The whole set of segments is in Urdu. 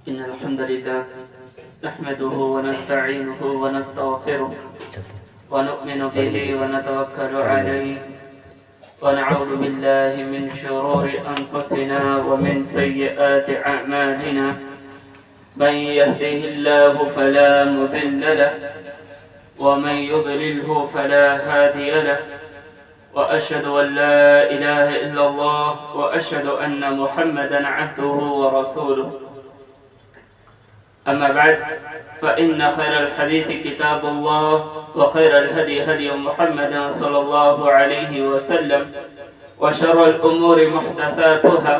إن الحمد لله نحمده ونستعينه ونستغفره ونؤمن به ونتوكل عليه ونعوذ بالله من شرور أنفسنا ومن سيئات أعمالنا من يهده الله فلا مضل له ومن يضلله فلا هادي له وأشهد أن لا إله إلا الله وأشهد أن محمدا عبده ورسوله أما بعد فإن خير الحديث كتاب الله وخير الهدي هدي محمد صلى الله عليه وسلم وشر الأمور محدثاتها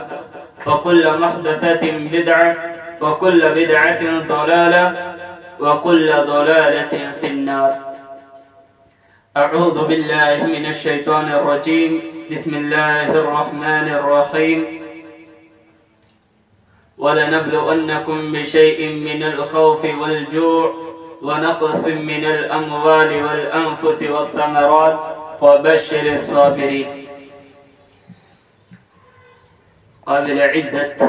وكل محدثة بدعة وكل بدعة ضلالة وكل ضلالة في النار. أعوذ بالله من الشيطان الرجيم. بسم الله الرحمن الرحيم. ولنبلونكم بشيء من الخوف والجوع ونقص من الأموال والأنفس والثمرات وبشر الصابرين. قابل عزت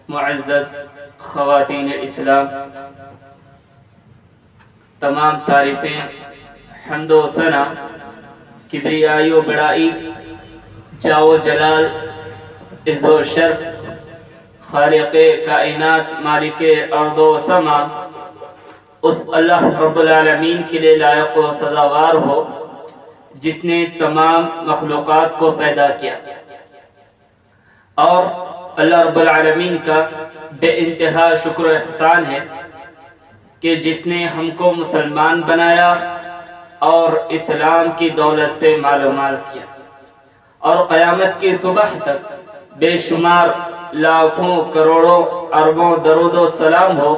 معزز خواتین اسلام، تمام تعریفیں، حمد و ثنا، کبریائی و بڑائی، جاو جلال، عز و شرف خالق کائنات مالک ارض و سما اس اللہ رب العالمین کے لیے لائق و سزاوار ہو جس نے تمام مخلوقات کو پیدا کیا، اور اللہ رب العالمین کا بے انتہا شکر و احسان ہے کہ جس نے ہم کو مسلمان بنایا اور اسلام کی دولت سے مال و مال کیا، اور قیامت کی صبح تک بے شمار لاکھوں کروڑوں اربوں درود و سلام ہو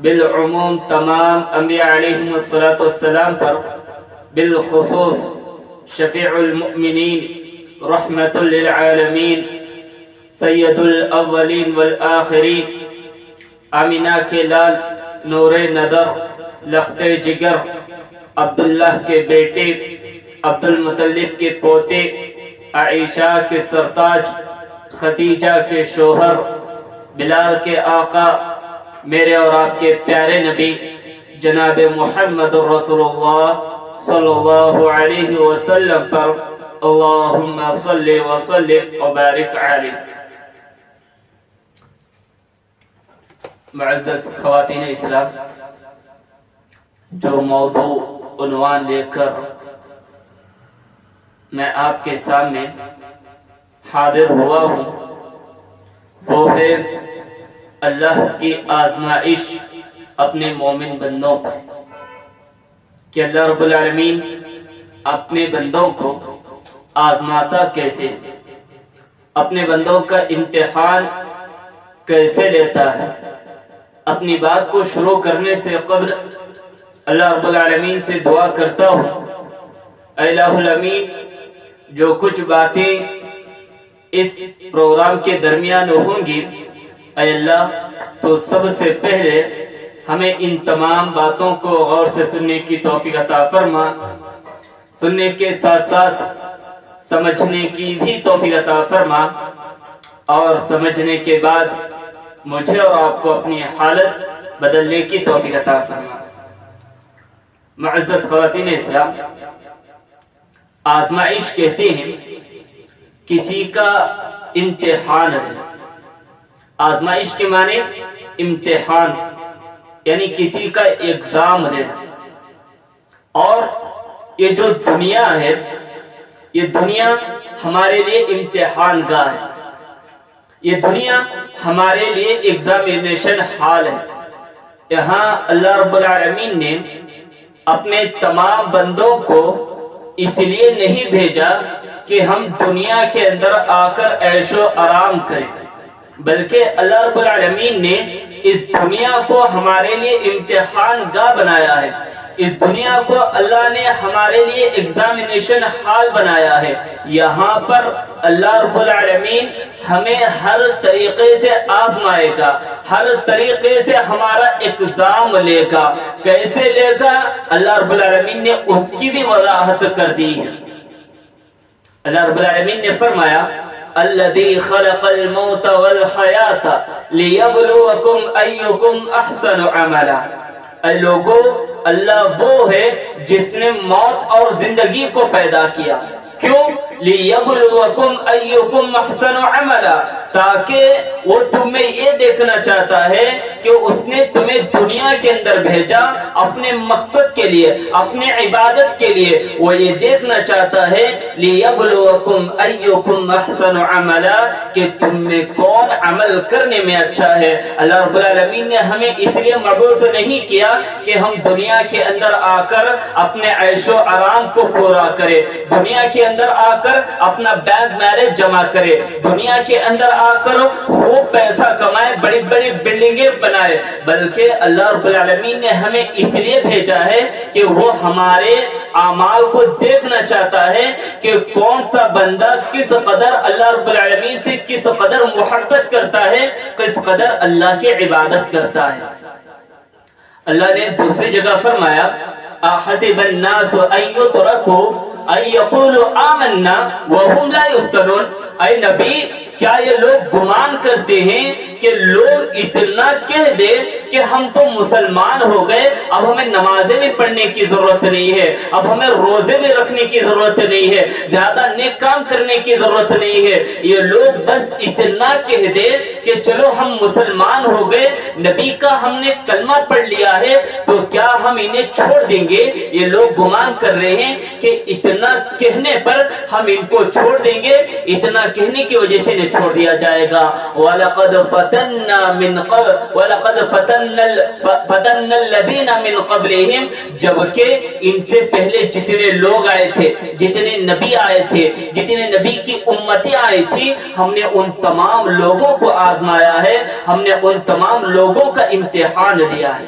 بالعموم تمام انبیاء علیہم السلام پر، بالخصوص شفیع المؤمنین رحمت للعالمین سید الاولین والآخرین، آمینہ کے لال، نور نظر، لخت جگر، عبداللہ کے بیٹے، عبد المطلب کے پوتے، عائشہ کے سرتاج، خدیجہ کے شوہر، بلال کے آقا، میرے اور آپ کے پیارے نبی جناب محمد رسول اللہ صلی اللہ علیہ وسلم پر اللہم صلی وسلم وبارک علیہ. معزز خواتین اسلام، جو موضوع عنوان لے کر میں آپ کے سامنے حاضر ہوا ہوں وہ ہے اللہ کی آزمائش اپنے مومن بندوں پر، کہ اللہ رب العالمین اپنے بندوں کو آزماتا کیسے، اپنے بندوں کا امتحان کیسے لیتا ہے. اپنی بات کو شروع کرنے سے قبل اللہ رب العالمین سے دعا کرتا ہوں، اے الہ الامین، جو کچھ باتیں اس پروگرام کے درمیان ہوں گی، اے اللہ تو سب سے پہلے ہمیں ان تمام باتوں کو غور سے سننے کی توفیق عطا فرما، سننے کے ساتھ ساتھ سمجھنے کی بھی توفیق عطا فرما، اور سمجھنے کے بعد مجھے اور آپ کو اپنی حالت بدلنے کی توفیق عطا فرما. معزز خواتین اسلام، آزمائش کہتے ہیں کسی کا امتحان ہے. آزمائش کے معنی امتحان، یعنی کسی کا ایگزام لینا. اور یہ جو دنیا ہے، یہ دنیا ہمارے لیے امتحان گاہ ہے، یہ دنیا ہمارے لیے ایگزامینیشن ہال ہے. یہاں اللہ رب العالمین نے اپنے تمام بندوں کو اس لیے نہیں بھیجا کہ ہم دنیا کے اندر آ کر عیش و آرام کریں، بلکہ اللہ رب العالمین نے اس دنیا کو ہمارے لیے امتحان گاہ بنایا ہے. اس دنیا کو اللہ نے ہمارے لیے ایگزامینیشن ہال بنایا ہے. یہاں پر اللہ رب العالمین ہمیں ہر طریقے سے آزمائے گا، ہر طریقے سے ہمارا اگزام لے گا. کیسے لے گا اللہ رب العالمین نے اس کی بھی وضاحت کر دی ہے. اللہ رب العالمین نے فرمایا الذی خلق الموت والحیات لیبلوکم ایکم احسن عملا۔ اے لوگو، اللہ وہ ہے جس نے موت اور زندگی کو پیدا کیا، کیوں؟ لیبلوکم ایکم احسن عملا، تاکہ وہ تمہیں یہ دیکھنا چاہتا ہے کہ اس نے تمہیں دنیا کے اندر بھیجا اپنے مقصد کے لیے، اپنے عبادت کے لیے۔ وہ یہ دیکھنا چاہتا ہے لیبلوکم ایکم احسن عملا، کہ تم میں کون عمل کرنے میں اچھا ہے۔ اللہ رب العالمین نے ہمیں اس لیے مبعوث نہیں کیا کہ ہم دنیا کے اندر آ کر اپنے عیش و آرام کو پورا کرے، دنیا کے اندر آ کر اپنا بینک بیلنس جمع کرے، دنیا کے اندر آ کر خوب پیسہ کمائے، بڑی بڑی بلڈنگیں بنائے، بلکہ اللہ رب العالمین نے ہمیں اس لیے بھیجا ہے کہ وہ ہمارے اعمال کو دیکھنا چاہتا ہے کہ کون سا بندہ کس قدر اللہ رب العالمین سے کس قدر محبت کرتا ہے، کس قدر اللہ کی عبادت کرتا ہے۔ اللہ نے دوسری جگہ فرمایا احسب الناس ان يتركوا ان يقولوا آمنا وهم لا يفتنون۔ اے نبی، کیا یہ لوگ گمان کرتے ہیں کہ لوگ اتنا کہہ دے کہ ہم تو مسلمان ہو گئے، اب ہمیں نمازیں بھی پڑھنے کی ضرورت نہیں ہے، اب ہمیں روزے بھی رکھنے کی ضرورت نہیں ہے، زیادہ نیک کام کرنے کی ضرورت نہیں ہے۔ یہ لوگ بس اتنا کہہ دے کہ چلو ہم مسلمان ہو گئے، نبی کا ہم نے کلمہ پڑھ لیا ہے، تو کیا ہم انہیں چھوڑ دیں گے؟ یہ لوگ گمان کر رہے ہیں کہ اتنا کہنے پر ہم ان کو چھوڑ دیں گے، اتنا کہنے کی وجہ سے انہیں چھوڑ دیا جائے گا۔ وَلَقَدْ فَتَنَّا مِنْ قَبْلِ وَلَقَدْ فَتَنَّا الَّذِينَ مِنْ قَبْلِهِمْ، جبکہ ان سے پہلے جتنے لوگ آئے تھے، جتنے نبی آئے تھے، جتنے نبی کی امتیں آئی تھی، ہم نے ان تمام لوگوں کو آزمایا ہے، ہم نے ان تمام لوگوں کا امتحان لیا ہے۔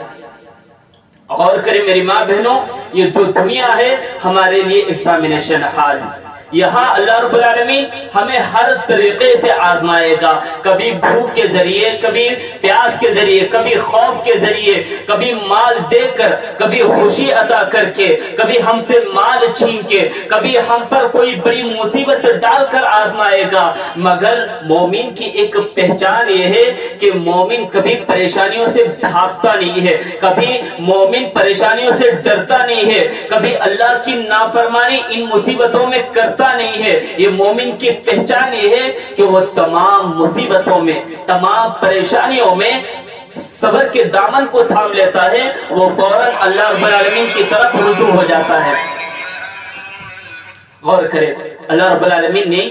غور کریں میری ماں بہنوں، یہ جو دنیا ہے ہمارے لیے ایگزامینیشن ہال ہے۔ یہاں اللہ رب العالمین ہمیں ہر طریقے سے آزمائے گا، کبھی بھوک کے ذریعے، کبھی پیاس کے ذریعے، کبھی خوف کے ذریعے، کبھی مال دے کر، کبھی خوشی عطا کر کے، کبھی ہم سے مال چھین کے، کبھی ہم پر کوئی بڑی مصیبت ڈال کر آزمائے گا۔ مگر مومن کی ایک پہچان یہ ہے کہ مومن کبھی پریشانیوں سے بھاگتا نہیں ہے، کبھی مومن پریشانیوں سے ڈرتا نہیں ہے، کبھی اللہ کی نافرمانی ان مصیبتوں میں کرتا نہیں ہے۔ یہ مومن کی پہچان یہ ہے کہ وہ تمام مصیبتوں میں، تمام پریشانیوں میں صبر کے دامن کو تھام لیتا ہے، وہ فوراً اللہ رب العالمین کی طرف رجوع ہو جاتا ہے۔ غور کریں، اللہ رب العالمین نے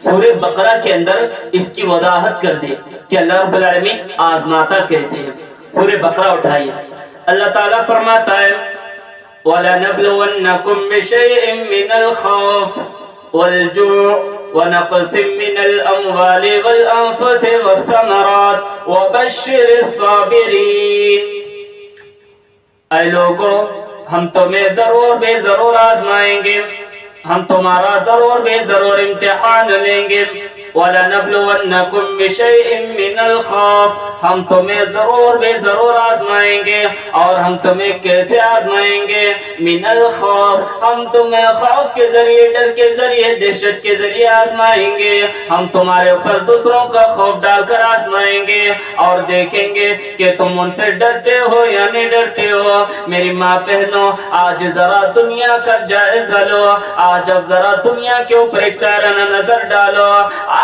سورہ بقرہ کے اندر اس کی وضاحت کر دی کہ اللہ رب العالمین آزماتا کیسے ہے۔ سورہ بقرہ اٹھائیے، اللہ تعالیٰ فرماتا ہے وَلَنَبْلُوَنَّكُمْ بِشَيْءٍ مِّنَ الْخَوْفِ وَالْجُوعِ وَنَقْصٍ مِّنَ الْأَمْوَالِ وَالْأَنفُسِ وَالثَّمَرَاتِ وَبَشِّرِ الصَّابِرِينَ۔ اے لوگو، ہم تمہیں ضرور بے ضرور آزمائیں گے، ہم تمہارا ضرور بے ضرور امتحان لیں گے۔ وَلَنَبْلُوَنَّكُمْ بِشَيْءٍ مِّنَ الْخَوْفِ، ہم تمہیں ضرور بے ضرور آزمائیں گے، اور ہم تمہیں کیسے آزمائیں گے؟ من الخوف، ہم تمہیں خوف کے ذریعے، ڈر کے ذریعے، دہشت کے ذریعے آزمائیں گے، ہم تمہارے اوپر دوسروں کا خوف ڈال کر آزمائیں گے، اور دیکھیں گے کہ تم ان سے ڈرتے ہو یا نہیں ڈرتے ہو۔ میری ماں بہنوں، آج ذرا دنیا کا جائزہ لو، آج اب ذرا دنیا کے اوپر ایک تیرانہ نظر ڈالو۔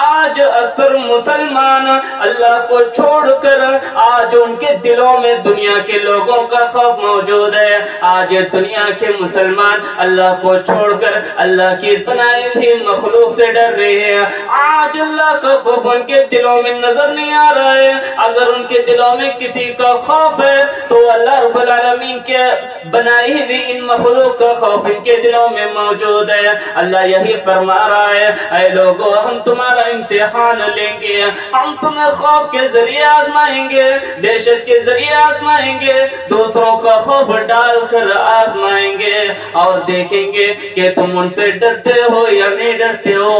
آج اکثر مسلمان اللہ کو چھوڑ کر آج ان کے دلوں میں دنیا کے لوگوں کا خوف موجود ہے۔ آج دنیا کے مسلمان اللہ کو چھوڑ کر اللہ کی بنائی ہوئی مخلوق سے ڈر رہے ہیں۔ آج اللہ کا خوف ان کے دلوں میں نظر نہیں آ رہا ہے۔ اگر ان کے دلوں میں کسی کا خوف ہے تو اللہ رب العالمین کے بنائی ہوئی ان مخلوق کا خوف ان کے دلوں میں موجود ہے۔ اللہ یہی فرما رہا ہے، اے لوگو، ہم تمہارا امتحان لیں گے، ہم تمہیں خوف کے ذریعے آزمائیں گے، دہشت کے ذریعے آزمائیں گے، دوسروں کا خوف ڈال کر آزمائیں گے، اور دیکھیں گے کہ تم ان سے ڈرتے ہو یا نہیں ڈرتے ہو۔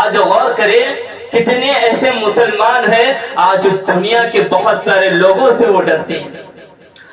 آج غور کریں، کتنے ایسے مسلمان ہیں آج دنیا کے بہت سارے لوگوں سے وہ ڈرتے ہیں۔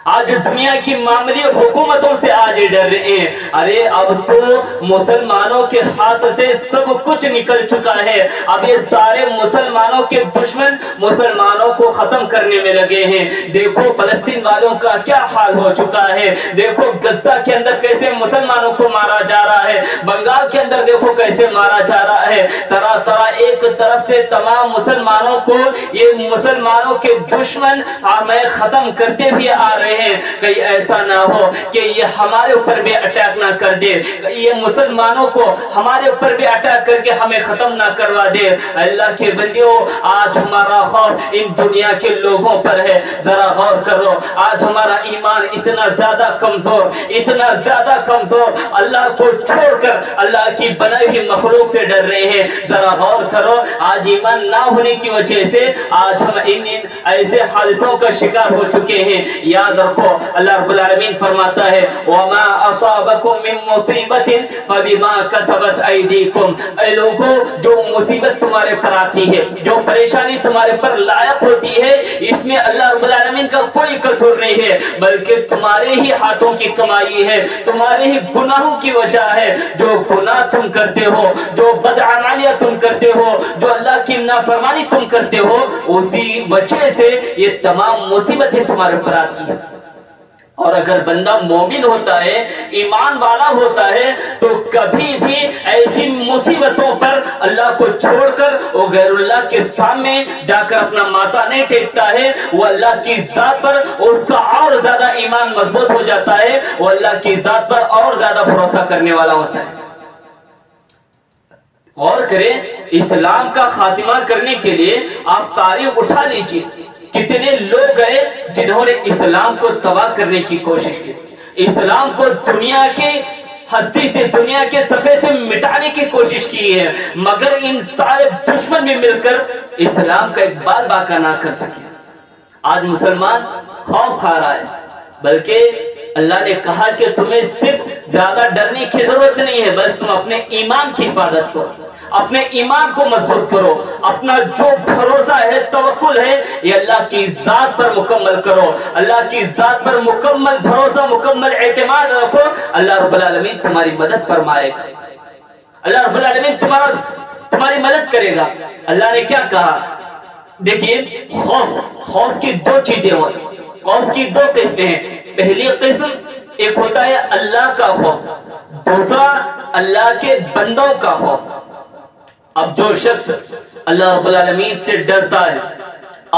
آج دنیا کی معاملی حکومتوں سے آج ڈر رہے ہیں. ارے اب تو مسلمانوں کے ہاتھ سے سب کچھ نکل چکا ہے. اب یہ سارے مسلمانوں کے دشمن مسلمانوں کو ختم کرنے میں لگے ہیں. دیکھو فلسطین والوں کا کیا حال ہو چکا ہے. دیکھو غزہ کے اندر کیسے مسلمانوں کو مارا جا رہا ہے. بنگال کے اندر دیکھو کیسے مارا جا رہا ہے. طرح طرح ایک طرف سے تمام مسلمانوں کو یہ مسلمانوں کے دشمن ہمیں ختم کرتے بھی آ رہے ہیں. کہیں ایسا نہ ہو کہ یہ ہمارے اوپر بھی اٹیک نہ کر دے, یہ مسلمانوں کو ہمارے اوپر بھی اٹیک کر کے ہمیں ختم نہ کروا دے. اللہ کے بندیوں, آج ہمارا خوف ان دنیا کے لوگوں پر ہے. ذرا غور کرو, آج ہمارا ایمان اتنا زیادہ کمزور, اتنا زیادہ کمزور, اللہ کو چھوڑ کر اللہ کی بنائی ہوئی مخلوق سے ڈر رہے ہیں. ذرا غور کرو, آج ایمان نہ ہونے کی وجہ سے آج ہم ان ایسے حادثوں کا شکار ہو چکے ہیں. یاد رکھو, اللہ رب العالمین فرماتا ہے وَمَا أَصَابَكُم مِّن مُّصِيبَةٍ فَبِمَا كَسَبَتْ أَيْدِيكُمْ. اے لوگوں, جو مصیبت تمہارے پر آتی ہے, جو پریشانی تمہارے پر لائق ہوتی ہے, اس میں اللہ رب العالمین کا کوئی قصور نہیں ہے, بلکہ تمہارے ہی ہاتھوں کی کمائی ہے, تمہارے ہی گناہوں کی وجہ ہے. جو گناہ تم کرتے ہو, جو بدعمالیاں تم کرتے ہو, جو اللہ کی نافرمانی تم کرتے ہو, اسی وجہ سے یہ تمام مصیبتیں تمہارے پر آتی ہیں. اور اگر بندہ مومن ہوتا ہے, ایمان والا ہوتا ہے, تو کبھی بھی ایسی مصیبتوں پر اللہ کو چھوڑ کر وہ غیر اللہ کے سامنے جا کر اپنا ماتھا نہیں ٹیکتا ہے. وہ اللہ کی ذات پر اس کا اور زیادہ ایمان مضبوط ہو جاتا ہے, وہ اللہ کی ذات پر اور زیادہ بھروسہ کرنے والا ہوتا ہے. غور کریں, اسلام کا خاتمہ کرنے کے لیے آپ تاریخ اٹھا لیجئے, کتنے لوگ گئے جنہوں نے اسلام کو تباہ کرنے کی کوشش کی, اسلام کو دنیا کی ہستی سے, دنیا کے صفحے سے مٹانے کی کوشش کی ہے, مگر ان سارے دشمن میں مل کر اسلام کا ایک بال باقی نہ کر سکے. آج مسلمان خوف کھا رہا ہے, بلکہ اللہ نے کہا کہ تمہیں صرف زیادہ ڈرنے کی ضرورت نہیں ہے, بس تم اپنے ایمان کی حفاظت کرو, اپنے ایمان کو مضبوط کرو, اپنا جو بھروسہ ہے, توکل ہے, یہ اللہ کی ذات پر مکمل کرو, اللہ کی ذات پر مکمل بھروسہ, مکمل اعتماد رکھو. اللہ رب العالمین تمہاری مدد فرمائے گا, اللہ رب العالمین تمہاری مدد کرے گا. اللہ نے کیا کہا, دیکھیے, خوف کی دو چیزیں ہوتی ہیں, خوف کی دو قسمیں ہیں. پہلی قسم ایک ہوتا ہے اللہ کا خوف, دوسرا اللہ کے بندوں کا خوف. اب جو شخص اللہ رب العالمین سے ڈرتا ہے,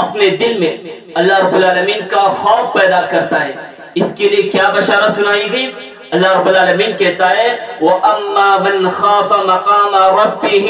اپنے دل میں اللہ رب العالمین کا خوف پیدا کرتا ہے, اس کے لیے کیا بشارت سنائی گئی. اللہ رب العالمین کہتا ہے وَأَمَّا مَنْ خَافَ مَقَامَ رَبِّهِ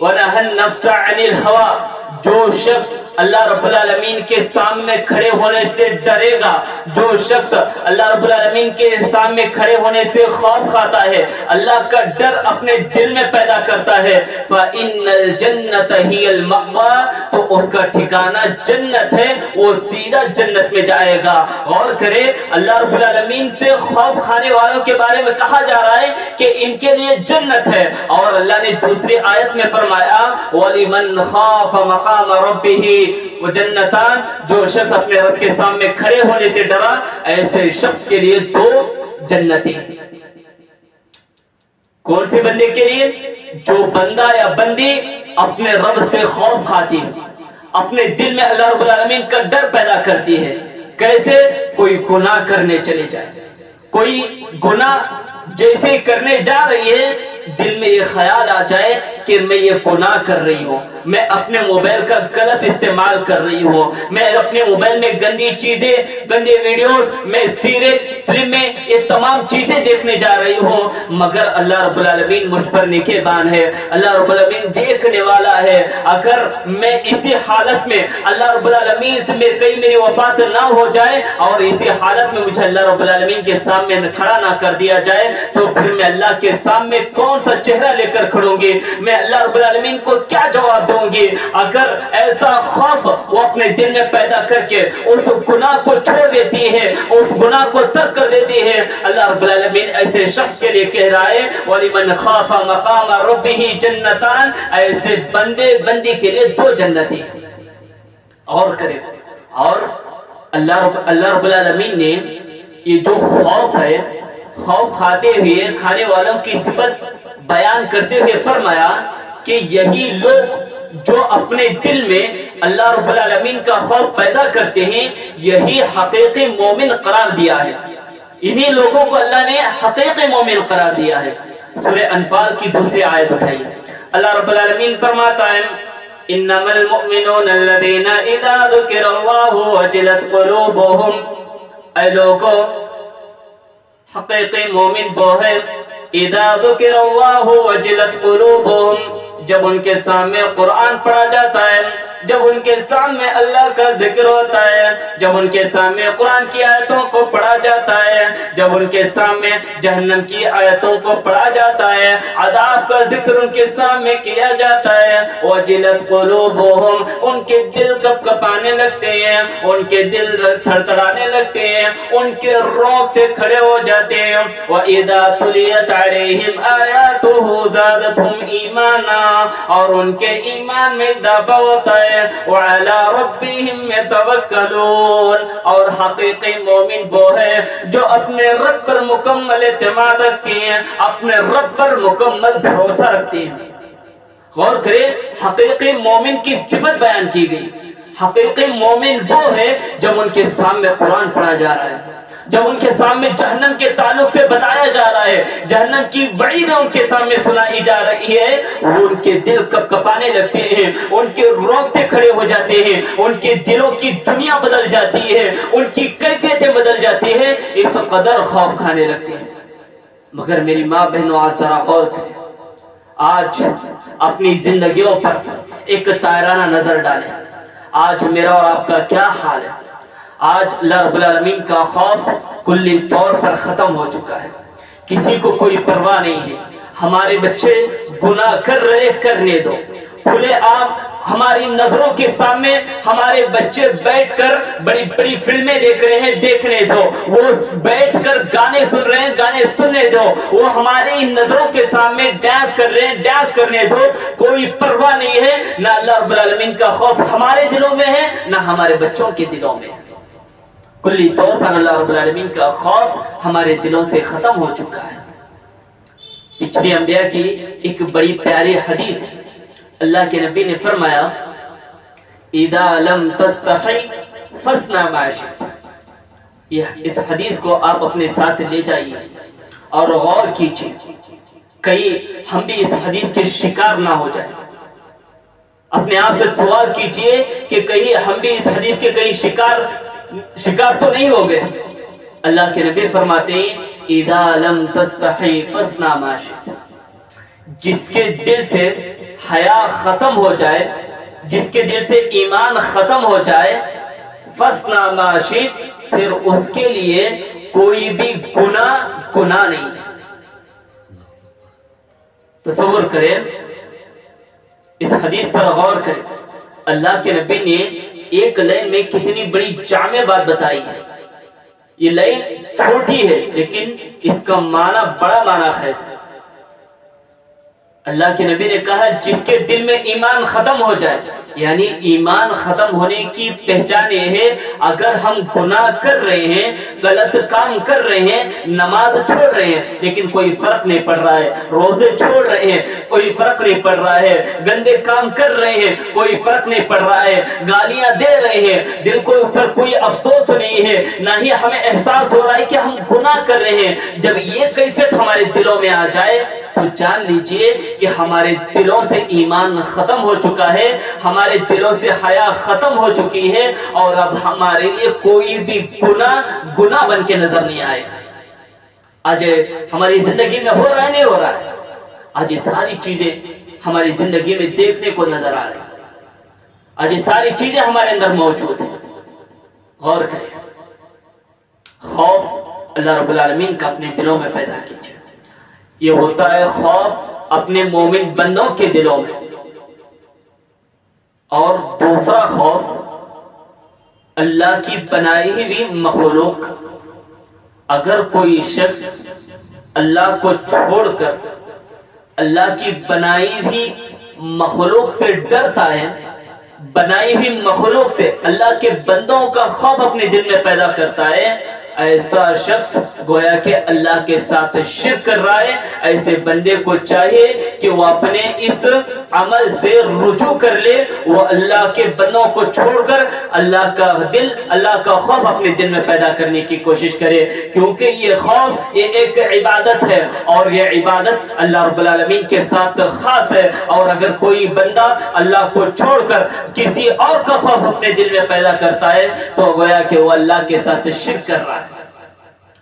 وَنَهَى النَّفْسَ عَنِ الْهَوَىٰ. جو شخص اللہ رب العالمین کے سامنے کھڑے ہونے سے ڈرے گا, جو شخص اللہ رب العالمین کے سامنے کھڑے ہونے سے خوف کھاتا ہے, اللہ کا ڈر اپنے دل میں پیدا کرتا ہے, فَإِنَّ الْجَنَّةَ هِيَ الْمَأْوَىٰ, تو اس کا ٹھکانہ جنت ہے, وہ سیدھا جنت میں جائے گا. غور کرے, اللہ رب العالمین سے خوف کھانے والوں کے بارے میں کہا جا رہا ہے کہ ان کے لیے جنت ہے, اور اللہ نے دوسری آیت میں فرمایا وَلِمَنْ خَافَ مَقَامَ رَبِّهِ وَجَنَّتَانِ, جو شخص اپنے رب کے سامنے کھڑے ہونے سے ڈرا, ایسے شخص کے لیے دو جنتیں. کون سے بندے کے لیے؟ جو بندہ یا بندی اپنے رب سے خوف کھاتی ہے, اپنے دل میں اللہ رب العالمین کا ڈر پیدا کرتی ہے. کیسے؟ کوئی گناہ کرنے چلے جائے, کوئی گناہ جیسے کرنے جا رہی ہے, دل میں یہ خیال آ جائے کہ میں یہ گناہ کر رہی ہوں, میں اپنے موبائل کا غلط استعمال کر رہی ہوں, میں اپنے موبائل میں گندی چیزیں, گندے ویڈیوز, میں سیریل, فلمیں, یہ تمام چیزیں دیکھنے جا رہی ہوں, مگر اللہ رب العالمین مجھ پر نگہبان ہے, اللہ رب العالمین دیکھنے والا ہے. اگر میں اسی حالت میں اللہ رب العالمین سے کہیں میری وفات نہ ہو جائے اور اسی حالت میں مجھے اللہ رب العالمین کے سامنے کھڑا نہ کر دیا جائے, تو پھر میں اللہ کے سامنے کون سا چہرہ لے کر کھڑوں گی, میں اللہ رب العالمین کو کیا جواب دوں گی. اگر ایسا خوف وہ اپنے دل میں پیدا کر کے اس گناہ کو چھوڑ دیتی ہے, اس گناہ کو ترک کر دیتی ہے, اللہ رب العالمین ایسے شخص کے لیے کہہ رہا ہے وَلِمَنْ خَافَ مَقَامَ رَبِّهِ جَنَّتَانِ, ایسے بندے بندی کے لیے دو جنتیں. اور کرے, اور اللہ رب العالمین نے یہ جو خوف ہے، خوف کھانے والوں کی صفت بیان کرتے ہوئے فرمایا کہ یہی لوگ جو اپنے دل میں اللہ رب العالمین کا خوف پیدا کرتے ہیں، یہی حقیقی مومن قرار دیا ہے۔ انہی لوگوں کو اللہ نے حقیقی مومن قرار دیا ہے۔ سورہ انفال کی دوسری آیت اٹھائی، اللہ رب العالمین فرماتا ہے انما المؤمنون الذين اذا ذكر الله وجلت قلوبهم، اے لوگو حقیقی مومن وہ ہے اذا ذکر اللہ وجلت قلوبهم، جب ان کے سامنے قرآن پڑھا جاتا ہے، جب ان کے سامنے اللہ کا ذکر ہوتا ہے، جب ان کے سامنے قرآن کی آیتوں کو پڑھا جاتا ہے، جب ان کے سامنے جہنم کی آیتوں کو پڑھا جاتا ہے، عذاب کا ذکر ان کے سامنے کیا جاتا ہے، وجلت قلوبهم، ان کے دل کپ کپانے لگتے ہیں، ان کے دل تھڑتھڑانے لگتے ہیں، ان کے روتے کھڑے ہو جاتے ہیں۔ وَإِذَا تُلِيَتْ عَلَيْهِمْ آيَاتُهُ زَادَتْهُمْ إِيمَانًا، اور ان کے ایمان میں اضافہ ہوتا ہے۔ وَعَلَى رَبِّهِمْ يَتَوَكَّلُونَ، اور حقیقی مومن وہ ہے جو اپنے رب پر مکمل اعتماد رکھتے ہیں، اپنے رب پر مکمل بھروسہ رکھتے ہیں۔ غور کرے، حقیقی مومن کی صفت بیان کی گئی۔ حقیقی مومن وہ ہے جب ان کے سامنے قرآن پڑھا جا رہا ہے، جب ان کے سامنے جہنم کے تعلق سے بتایا جا رہا ہے، جہنم کی وعیدیں ان کے سامنے سنائی جا رہی ہے، وہ ان کے دل کپ کپانے لگتے ہیں، ان کے رونگٹے کھڑے ہو جاتے ہیں، ان کے دلوں کی دنیا بدل جاتی ہے، ان کی کیفیتیں بدل جاتی ہیں، اس قدر خوف کھانے لگتے ہیں۔ مگر میری ماں بہنوں، آج ذرا غور کریں، آج اپنی زندگیوں پر ایک طائرانہ نظر ڈالیں۔ آج میرا اور آپ کا کیا حال ہے؟ آج اللہ رب العالمین کا خوف کلی طور پر ختم ہو چکا ہے، کسی کو کوئی پرواہ نہیں ہے۔ ہمارے بچے گناہ کر رہے، کرنے دو، کھلے عام ہماری نظروں کے سامنے ہمارے بچے بیٹھ کر بڑی بڑی فلمیں دیکھ رہے ہیں، دیکھنے دو، وہ بیٹھ کر گانے سن رہے ہیں، گانے سننے دو، وہ ہماری نظروں کے سامنے ڈانس کر رہے ہیں، ڈانس کرنے دو، کوئی پرواہ نہیں ہے۔ نہ اللہ رب العالمین کا خوف ہمارے دلوں میں ہے، نہ ہمارے بچوں کے دلوں میں ہے۔ کلی طور پر اللہ رب العالمین کا خوف ہمارے دلوں سے ختم ہو چکا ہے۔ پچھلے انبیاء کی ایک بڑی پیاری حدیث ہے، اللہ کے نبی نے فرمایا اذا لم تستحی فاصنع ما شئت۔ اس حدیث کو آپ اپنے ساتھ لے جائیے اور غور کیجیے، کہیں ہم بھی اس حدیث کے شکار نہ ہو جائیں۔ اپنے آپ سے سوال کیجیے کہ کہیں ہم بھی اس حدیث کے کہیں شکار تو نہیں ہو گئے۔ اللہ کے نبی فرماتے ہیں اذا لم تستحی فاصنع ما شئت، جس کے دل سے حیا ختم ہو جائے، جس کے دل سے ایمان ختم ہو جائے، فاصنع ما شئت، پھر اس کے لیے کوئی بھی گناہ نہیں ہے۔ تصور کریں، اس حدیث پر غور کریں، اللہ کے نبی نے ایک لائن میں کتنی بڑی جامع بات بتائی ہے۔ یہ لائن چھوٹی ہے لیکن اس کا معنی بڑا معنی خیز ہے۔ اللہ کے نبی نے کہا جس کے دل میں ایمان ختم ہو جائے، یعنی ایمان ختم ہونے کی پہچان یہ ہے اگر ہم گناہ کر رہے ہیں، غلط کام کر رہے ہیں، نماز چھوڑ رہے ہیں لیکن کوئی فرق نہیں پڑ رہا ہے، روزے چھوڑ رہے ہیں کوئی فرق نہیں پڑ رہا ہے، گندے کام کر رہے ہیں کوئی فرق نہیں پڑ رہا ہے، گالیاں دے رہے ہیں، دل کو اوپر کوئی افسوس نہیں ہے، نہ ہی ہمیں احساس ہو رہا ہے کہ ہم گناہ کر رہے ہیں۔ جب یہ کیفیت ہمارے دلوں میں آ جائے تو جان لیجئے کہ ہمارے دلوں سے ایمان ختم ہو چکا ہے، ہمارے دلوں سے حیا ختم ہو چکی ہے، اور اب ہمارے لیے کوئی بھی گناہ بن کے نظر نہیں آئے گا۔ آج ہماری زندگی میں ہو رہا ہے نہیں ہو رہا ہے، آج یہ ساری چیزیں ہماری زندگی میں دیکھنے کو نظر آ رہی ہیں، آج یہ ساری چیزیں ہمارے اندر موجود ہیں۔ غور کریں، خوف اللہ رب العالمین کا اپنے دلوں میں پیدا کیجئے۔ یہ ہوتا ہے خوف اپنے مومن بندوں کے دلوں میں، اور دوسرا خوف اللہ کی بنائی ہوئی مخلوق۔ اگر کوئی شخص اللہ کو چھوڑ کر اللہ کی بنائی ہوئی مخلوق سے ڈرتا ہے، بنائی ہوئی مخلوق سے اللہ کے بندوں کا خوف اپنے دل میں پیدا کرتا ہے، ایسا شخص گویا کہ اللہ کے ساتھ شرک کر رہا ہے۔ ایسے بندے کو چاہیے کہ وہ اپنے اس عمل سے رجوع کر لے، وہ اللہ کے بندوں کو چھوڑ کر اللہ کا خوف اپنے دل میں پیدا کرنے کی کوشش کرے، کیونکہ یہ خوف یہ ایک عبادت ہے، اور یہ عبادت اللہ رب العالمین کے ساتھ خاص ہے۔ اور اگر کوئی بندہ اللہ کو چھوڑ کر کسی اور کا خوف اپنے دل میں پیدا کرتا ہے تو گویا کہ وہ اللہ کے ساتھ شرک کر رہا ہے۔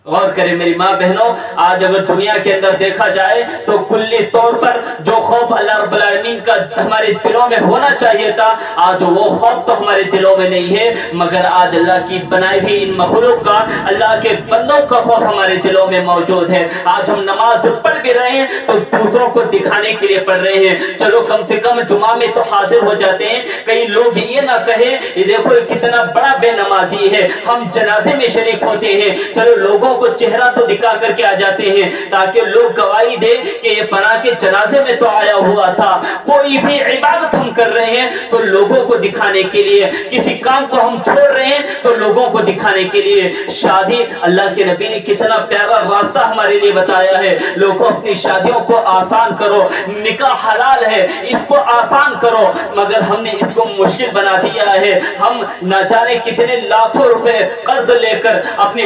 غور کریں میری ماں بہنوں، آج اگر دنیا کے اندر دیکھا جائے تو کلی طور پر جو خوف اللہ رب العالمین کا ہمارے دلوں میں ہونا چاہیے تھا، آج وہ خوف تو ہمارے دلوں میں نہیں ہے، مگر آج اللہ کی بنائی ہوئی ان مخلوق کا، اللہ کے بندوں کا خوف ہمارے دلوں میں موجود ہے۔ آج ہم نماز پڑھ بھی رہے ہیں تو دوسروں کو دکھانے کے لیے پڑھ رہے ہیں، چلو کم سے کم جمعہ میں تو حاضر ہو جاتے ہیں، کئی لوگ یہ نہ کہیں یہ دیکھو کتنا بڑا بے نمازی ہے، ہم جنازے میں شریک ہوتے ہیں، چلو لوگوں کو چہرہ تو دکھا کر کے آ جاتے ہیں تاکہ لوگ گواہی دے کہ یہ فلاں کے جنازے میں تو آیا ہوا تھا۔ کوئی بھی عبادت ہم کر رہے ہیں تو لوگوں کو دکھانے کے لیے، کسی کام کو ہم چھوڑ رہے ہیں تو لوگوں کو دکھانے کے لیے۔ شادی، اللہ کے نبی نے کتنا پیارا راستہ ہمارے لیے بتایا ہے، لوگوں اپنی شادیوں کو آسان کرو، نکاح حلال ہے اس کو آسان کرو، مگر ہم نے اس کو مشکل بنا دیا ہے۔ ہم نہ جانے کتنے لاکھوں روپے قرض لے کر اپنی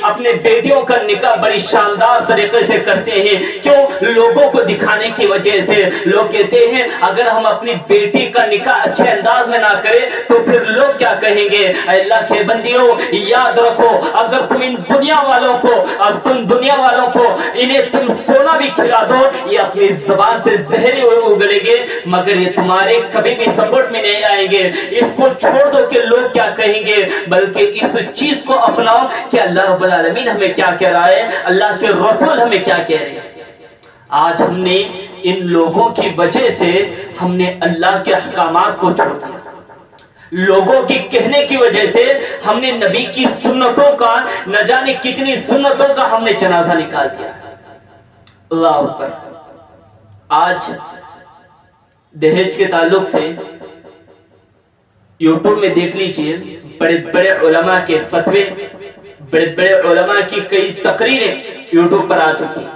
اپنے بیٹیوں کا نکاح بڑی شاندار طریقے سے کرتے ہیں، کیوں؟ لوگوں کو دکھانے کی وجہ سے۔ لوگ کہتے ہیں اگر ہم اپنی بیٹی کا نکاح اچھے انداز میں نہ کریں تو پھر لوگ کیا کہیں گے؟ اے اللہ کے بندیوں، یاد رکھو اگر تم ان دنیا والوں کو انہیں تم سونا بھی کھلا دو، یہ اپنی زبان سے زہر اگلیں گے، مگر یہ تمہارے کبھی بھی سپورٹ میں نہیں آئیں گے۔ اس کو چھوڑ دو کہ لوگ کیا کہیں گے، بلکہ اس چیز کو اپناؤ کہ اللہ رب العالمین ہمیں کیا کہہ رہا ہے، اللہ کے رسول ہمیں کیا کہہ رہے ہیں۔ آج ہم نے ان لوگوں کی وجہ سے ہم نے اللہ کے احکامات کو چھوڑ دیا، لوگوں کی کہنے کی وجہ سے ہم نے نبی کی سنتوں کا، نہ جانے کتنی سنتوں کا ہم نے جنازہ نکال دیا۔ اللہ اکبر۔ آج دہیج کے تعلق سے یوٹیوب میں دیکھ لیجئے، بڑے بڑے علماء کے فتوے، بڑے بڑے علماء کی کئی تقریریں یوٹیوب پر آ چکی۔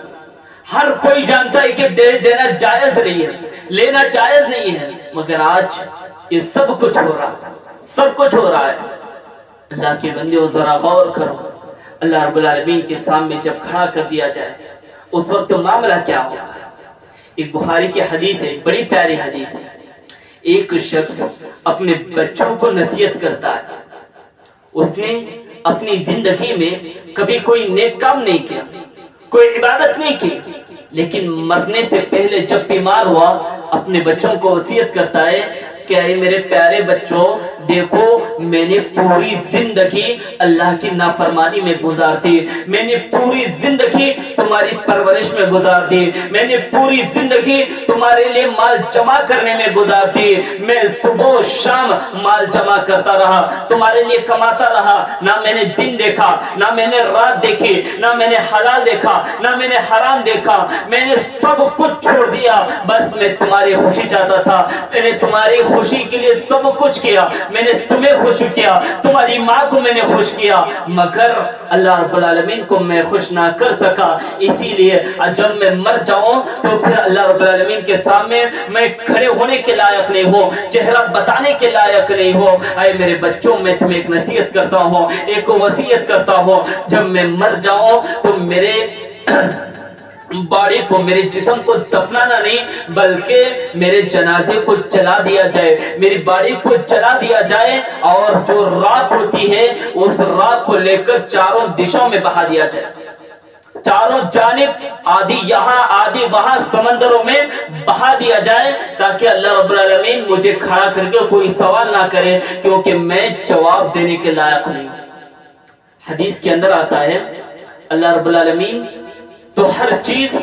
ہر کوئی جانتا ہے کہ دہیج دینا جائز نہیں ہے، لینا جائز نہیں ہے، مگر آج یہ سب کچھ ہو رہا ہے۔ اللہ کے بندیوں ذرا غور کرو، اللہ رب العالمین کے سامنے جب کھڑا کر دیا جائے اس وقت معاملہ کیا ہوگا؟ ایک بخاری کی حدیث ہے، بڑی پیاری حدیث ہے۔ ایک شخص اپنے بچوں کو نصیحت کرتا ہے، اس نے اپنی زندگی میں کبھی کوئی نیک کام نہیں کیا، کوئی عبادت نہیں کی، لیکن مرنے سے پہلے جب بیمار ہوا اپنے بچوں کو وصیت کرتا ہے کہ اے میرے پیارے بچوں، دیکھو میں نے پوری زندگی اللہ کی نافرمانی میں گزار دی، میں نے پوری زندگی تمہاری پرورش میں گزار دی، میں نے پوری زندگی تمہارے لیے مال جمع کرنے میں گزار دی، میں صبح و شام مال جمع کرتا رہا، تمہارے لیے کماتا رہا، نہ میں نے دن دیکھا، نہ میں نے رات دیکھی، نہ میں نے حلال دیکھا، نہ میں نے حرام دیکھا، میں نے سب کچھ چھوڑ دیا، بس میں تمہاری خوشی چاہتا تھا، میں نے تمہاری خوشی کے لیے سب کچھ کیا، میں نے تمہیں خوش کیا، تمہاری ماں کو میں نے خوش کیا، مگر اللہ رب العالمین کو میں خوش نہ کر سکا، اسی لیے جب میں مر جاؤں تو پھر اللہ رب العالمین کے سامنے میں کھڑے ہونے کے لائق نہیں ہوں، چہرہ بتانے کے لائق نہیں ہوں۔ اے میرے بچوں، میں تمہیں ایک نصیحت کرتا ہوں، ایک وصیت کرتا ہوں، جب میں مر جاؤں تو میرے باڈی کو، میرے جسم کو دفنانا نہیں بلکہ میرے جنازے کو جلا دیا جائے، میری باڈی کو جلا دیا جائے، اور جو راکھ ہوتی ہے اس راکھ کو لے کر چاروں دشاؤں میں بہا دیا جائے، چاروں جانب، آدھی یہاں آدھی وہاں سمندروں میں بہا دیا جائے، تاکہ اللہ رب العالمین مجھے کھڑا کر کے کوئی سوال نہ کرے، کیونکہ میں جواب دینے کے لائق نہیں۔ حدیث کے اندر آتا ہے اللہ رب العالمین تو ہر چیز،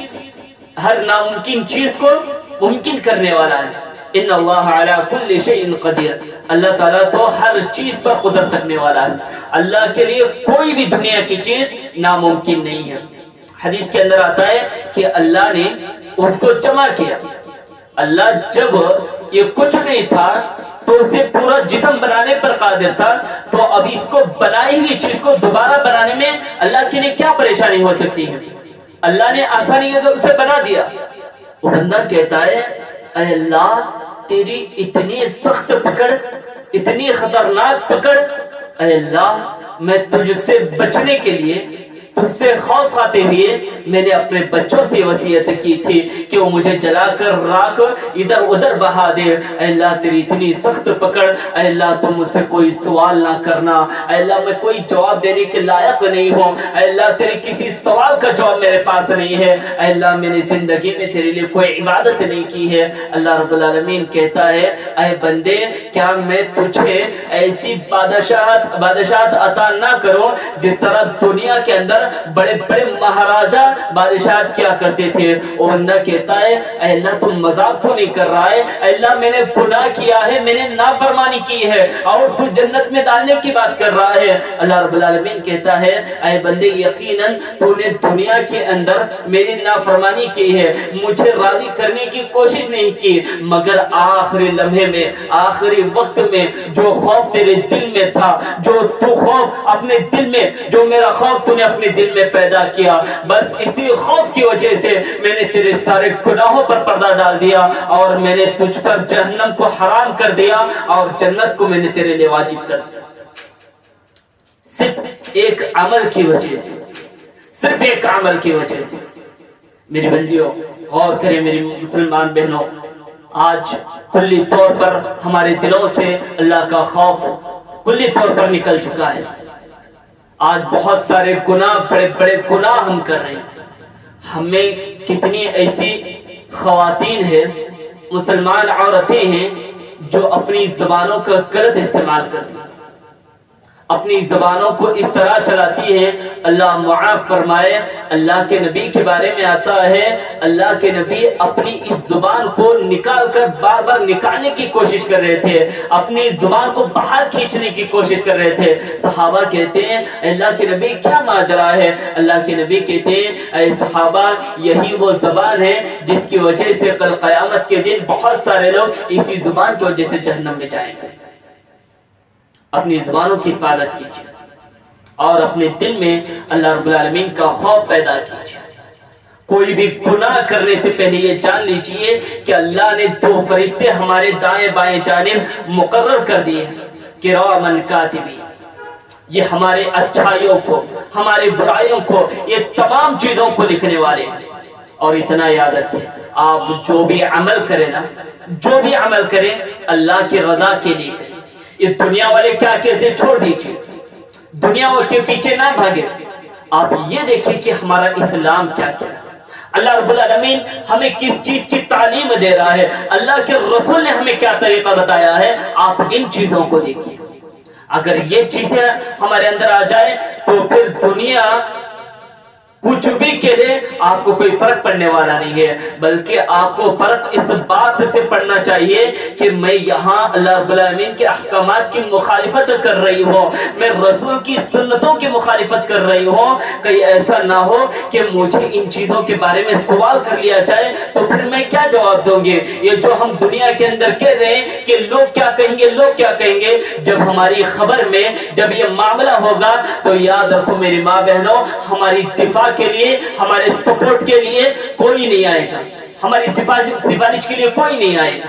ہر ناممکن چیز کو ممکن کرنے والا ہے۔ ان اللہ علی کل شیء قدیر، اللہ تعالیٰ تو ہر چیز پر قدرت رکھنے والا ہے، اللہ کے لیے کوئی بھی دنیا کی چیز ناممکن نہیں ہے۔ حدیث کے اندر آتا ہے کہ اللہ نے اس کو جمع کیا، اللہ جب یہ کچھ نہیں تھا تو اسے پورا جسم بنانے پر قادر تھا، تو اب اس کو بنائی ہوئی چیز کو دوبارہ بنانے میں اللہ کے لیے کیا پریشانی ہو سکتی ہے؟ اللہ نے آسانی سے اسے بنا دیا۔ وہ بندہ کہتا ہے اے اللہ تیری اتنی سخت پکڑ، اتنی خطرناک پکڑ، اے اللہ میں تجھ سے بچنے کے لیے، تجھ سے خوف کھاتے ہوئے میں نے اپنے بچوں سے وصیت کی تھی کہ وہ مجھے جلا کر راکھ ادھر ادھر بہا دے۔ اے اللہ تیری اتنی سخت پکڑ، اے اللہ تم مجھ سے کوئی سوال نہ کرنا، اے اللہ میں کوئی جواب دینے کے لائق نہیں ہوں، اے اللہ تیرے کسی سوال کا جواب میرے پاس نہیں ہے، اے اللہ میں نے زندگی میں تیرے لیے کوئی عبادت نہیں کی ہے۔ اللہ رب العالمین کہتا ہے اے بندے کیا میں تجھے ایسی بادشاہت عطا نہ کروں جس طرح دنیا کے اندر بڑے بڑے مہاراجہ بادشاہت کیا کرتے تھے۔ وہ بندہ کہتا ہے اے اللہ تم مذاق تو نہیں کر رہا ہے، اے اللہ میں نے گناہ کیا ہے، میں نے نافرمانی کی ہے اور تو جنت میں ڈالنے کی بات کر رہا ہے۔ اللہ رب العالمین کہتا ہے اے بندے یقیناً تو نے دنیا کے اندر میری نافرمانی کی ہے، مجھے راضی کرنے کی کوشش نہیں کی، مگر آخری لمحے میں، آخری وقت میں جو خوف تیرے دل میں تھا، جو تو خوف اپنے دل میں، جو میرا خوف تو نے اپنے دل میں پیدا کیا، بس اسی خوف کی وجہ سے میں نے تیرے سارے گناہوں پر پردہ ڈال دیا اور میں نے تجھ پر جہنم کو حرام کر دیا اور جنت کو میں نے تیرے لیے واجب کر دیا۔ صرف ایک عمل کی وجہ سے، صرف ایک عمل کی وجہ سے۔ میری بندیوں غور کریں، میری مسلمان بہنوں، آج کلی طور پر ہمارے دلوں سے اللہ کا خوف کلی طور پر نکل چکا ہے۔ آج بہت سارے گناہ، بڑے بڑے گناہ ہم کر رہے ہیں۔ ہمیں کتنی ایسی خواتین ہیں، مسلمان عورتیں ہیں جو اپنی زبانوں کا غلط استعمال کرتی ہیں، اپنی زبانوں کو اس طرح چلاتی ہیں۔ اللہ معاف فرمائے، اللہ کے نبی کے بارے میں آتا ہے اللہ کے نبی اپنی اس زبان کو نکال کر بار بار نکالنے کی کوشش کر رہے تھے، اپنی زبان کو باہر کھینچنے کی کوشش کر رہے تھے۔ صحابہ کہتے ہیں اللہ کے نبی کیا ماجرا ہے؟ اللہ کے نبی کہتے ہیں اے صحابہ یہی وہ زبان ہے جس کی وجہ سے کل قیامت کے دن بہت سارے لوگ اسی زبان کی وجہ سے جہنم میں جائیں گے۔ اپنی زبانوں کی حفاظت کیجیے اور اپنے دل میں اللہ رب العالمین کا خوف پیدا کیجیے۔ کوئی بھی گناہ کرنے سے پہلے یہ جان لیجئے کہ اللہ نے 2 فرشتے ہمارے دائیں بائیں جانب مقرر کر دیے کرامن کاتبین، یہ ہمارے اچھائیوں کو، ہمارے برائیوں کو، یہ تمام چیزوں کو لکھنے والے ہیں۔ اور اتنا یاد رکھیں آپ جو بھی عمل کریں نا، جو بھی عمل کریں اللہ کی رضا کے لیے کریں۔ یہ دنیا والے کیا کہتے ہیں چھوڑ دیجئے، دنیا کے پیچھے نہ بھاگے، آپ یہ دیکھیں کہ ہمارا اسلام کیا کیا ہے، اللہ رب العالمین ہمیں کس چیز کی تعلیم دے رہا ہے، اللہ کے رسول نے ہمیں کیا طریقہ بتایا ہے، آپ ان چیزوں کو دیکھیں۔ اگر یہ چیزیں ہمارے اندر آ جائے تو پھر دنیا کچھ بھی کہے آپ کو کوئی فرق پڑنے والا نہیں ہے، بلکہ آپ کو فرق اس بات سے پڑنا چاہیے کہ میں یہاں اللہ رب العالمین کے احکامات کی مخالفت کر رہی ہوں، میں رسول کی سنتوں کی مخالفت کر رہی ہوں، کہیں ایسا نہ ہو کہ مجھے ان چیزوں کے بارے میں سوال کر لیا جائے تو پھر میں کیا جواب دوں گی۔ یہ جو ہم دنیا کے اندر کہہ رہے ہیں کہ لوگ کیا کہیں گے، لوگ کیا کہیں گے، جب ہماری خبر میں جب یہ معاملہ ہوگا تو یاد رکھو میری ماں بہنوں، ہماری دفاع کے لیے، ہمارے سپورٹ کے لیے کوئی نہیں آئے گا، ہماری سفارش کے لیے کوئی نہیں آئے گا۔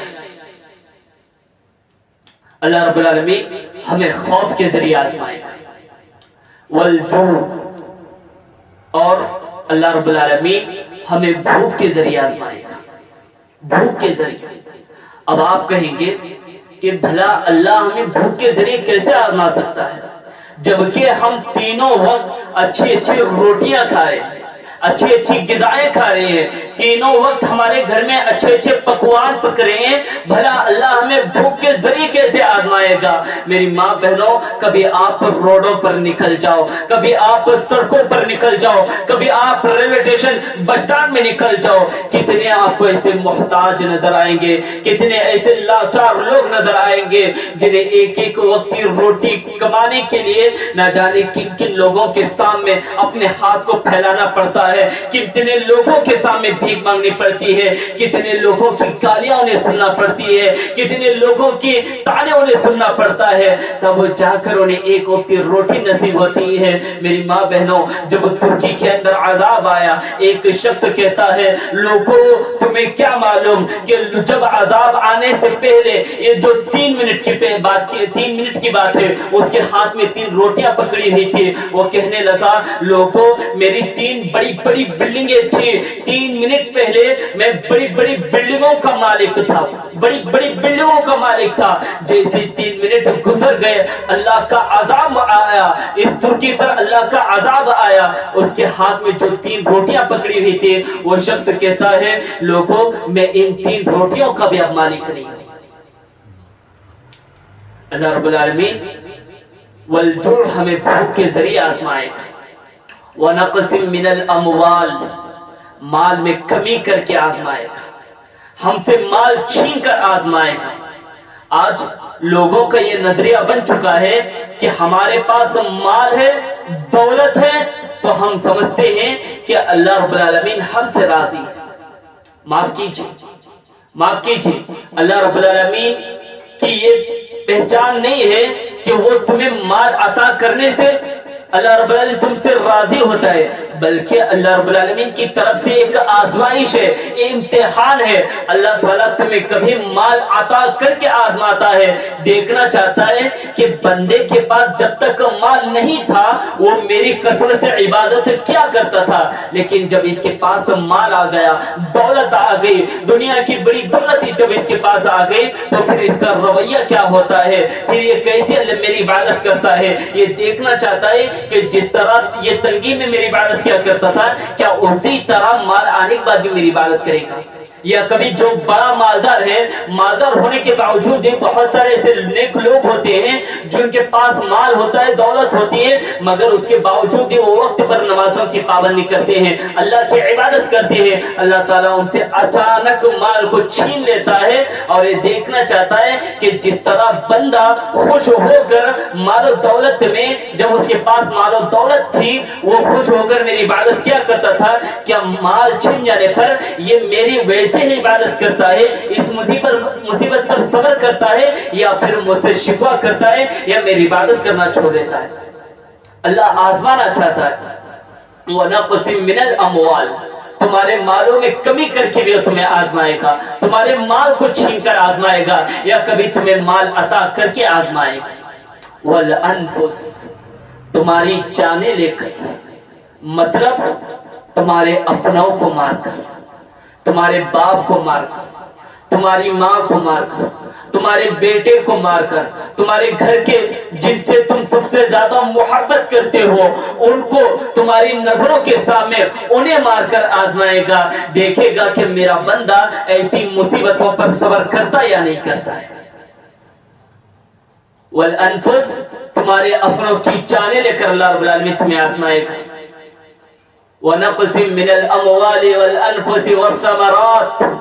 اللہ رب العالمین ہمیں خوف کے ذریعے آزمائے گا، والجوع، اور اللہ رب العالمین ہمیں بھوک کے ذریعے آزمائے گا، بھوک کے ذریعے۔ اب آپ کہیں گے کہ بھلا اللہ ہمیں بھوک کے ذریعے کیسے آزما سکتا ہے جبکہ ہم تینوں وقت اچھی اچھی روٹیاں کھا رہے ہیں، اچھی اچھی غذائیں کھا رہے ہیں، تینوں وقت ہمارے گھر میں اچھے اچھے پکوان پک رہے ہیں، بھلا اللہ ہمیں بھوک کے ذریعے کیسے آزمائے گا؟ میری ماں بہنوں، کبھی آپ روڈوں پر نکل جاؤ، کبھی آپ سڑکوں پر نکل جاؤ، کبھی آپ ریلوے اسٹیشن بس اسٹینڈ میں نکل جاؤ، کتنے آپ کو ایسے محتاج نظر آئیں گے، کتنے ایسے لاچار لوگ نظر آئیں گے جنہیں ایک ایک وقتی روٹی کمانے کے لیے نہ جانے کن کن لوگوں کے سامنے اپنے ہاتھ کو پھیلانا پڑتا ہے۔ ہے, کتنے لوگوں کے سامنے بھیک مانگنی پڑتی ہے, کتنے لوگوں کی گالیاں انہیں سننا پڑتی ہے, کتنے لوگوں کی تانے انہیں سننا پڑتا ہے, تب وہ جا کر انہیں ایک وقت روٹی نصیب ہوتی ہے. میری ماں بہنوں, جب ترکی کے اندر عذاب آیا, ایک شخص کہتا ہے لوگوں تمہیں کیا معلوم کہ جب عذاب آنے سے پہلے یہ جو 3 منٹ کی بات ہے, اس کے ہاتھ میں 3 روٹیاں پکڑی ہوئی تھی. وہ کہنے لگا لوگوں میری 3 بڑی بڑی بلڈنگیں تھی, 3 منٹ پہلے میں بڑی بڑی بلڈنگوں کا مالک تھا, بڑی بڑی بلڈنگوں کا مالک تھا. جیسے 3 منٹ گزر گئے اللہ کا عذاب آیا, اس ترکی پر اللہ کا عذاب آیا. اس کے ہاتھ میں جو 3 روٹیاں پکڑی ہوئی تھی, وہ شخص کہتا ہے لوگوں میں ان 3 روٹیوں کا بھی اب مالک نہیں ہوں. اللہ رب العالمین والجوع ہمیں بھوک کے ذریعے آزمائے گا, وَنَقْسِم مِّنَ الْأَمْوَالِ مال میں کمی کر کے آزمائے گا, ہم سے مال چھین کر آزمائے گا. آج لوگوں کا یہ نظریہ بن چکا ہے کہ ہمارے پاس مال ہے, دولت ہے, تو ہم سمجھتے ہیں کہ اللہ رب العالمین ہم سے راضی ہے. معاف کیجیے, اللہ رب العالمین کی یہ پہچان نہیں ہے کہ وہ تمہیں مال عطا کرنے سے اللہ رب العالمین تم سے راضی ہوتا ہے, بلکہ اللہ رب العالمین کی طرف سے ایک آزمائش ہے, امتحان ہے. اللہ تعالیٰ تمہیں کبھی مال عطا کر کے آزماتا ہے, دیکھنا چاہتا ہے کہ بندے کے پاس جب تک مال نہیں تھا وہ میری کثرت سے عبادت کیا کرتا تھا, لیکن جب اس کے پاس مال آ گیا, دولت آ گئی, دنیا کی بڑی دولت جب اس کے پاس آ گئی, تو پھر اس کا رویہ کیا ہوتا ہے, پھر یہ کیسے میری عبادت کرتا ہے, یہ دیکھنا چاہتا ہے کہ جس طرح یہ تنگی میں میری عبادت کیا کرتا تھا, کیا اسی طرح مال آنے کے بعد بھی میری عبادت کرے گا. یا کبھی جو بڑا مالدار ہے, مالدار ہونے کے باوجود بھی بہت سارے ایسے نیک لوگ ہوتے ہیں جن کے پاس مال ہوتا ہے, دولت ہوتی ہے, مگر اس کے باوجود بھی وہ وقت پر نمازوں کی پابندی کرتے ہیں, اللہ کی عبادت کرتے ہیں. اللہ تعالیٰ ان سے اچانک مال کو چھین لیتا ہے, اور یہ دیکھنا چاہتا ہے کہ جس طرح بندہ خوش ہو کر مال و دولت میں, جب اس کے پاس مال و دولت تھی, وہ خوش ہو کر میری عبادت کیا کرتا تھا, کیا مال چھن جانے پر یہ میری ویسے ہی عبادت کرتا ہے, اس مصیبت پر صبر کرتا ہے, یا پھر مجھ سے شکوہ کرتا ہے, یا میری عبادت کرنا چھوڑ دیتا ہے. اللہ آزمانا چاہتا ہے. وَنَقْسِم مِّنَ الْأَمْوَالِ تمہارے مالوں میں کمی کر کے بھی تمہیں آزمائے گا, تمہارے مال کو چھین کر آزمائے گا, یا کبھی تمہیں مال عطا کر کے آزمائے گا. وَالْأَنفُسِ تمہاری جانیں لے کر, مطلب تمہارے اپنوں کو مار کر, تمہارے باپ کو مار کر, تمہاری ماں کو مار کر, تمہارے بیٹے کو مار کر, تمہارے گھر کے جن سے تم سب سے زیادہ محبت کرتے ہو ان کو تمہاری نظروں کے سامنے انہیں مار کر آزمائے گا. دیکھے گا کہ میرا بندہ ایسی مصیبتوں پر صبر کرتا یا نہیں کرتا ہے. والانفس تمہارے اپنوں کی جانیں لے کر اللہ رب العالمین تمہیں آزمائے گا. وَنَقْسِم مِّنَ الْأَمْوَالِ وَالْأَنفُسِ وَالثَّمَرَاتِ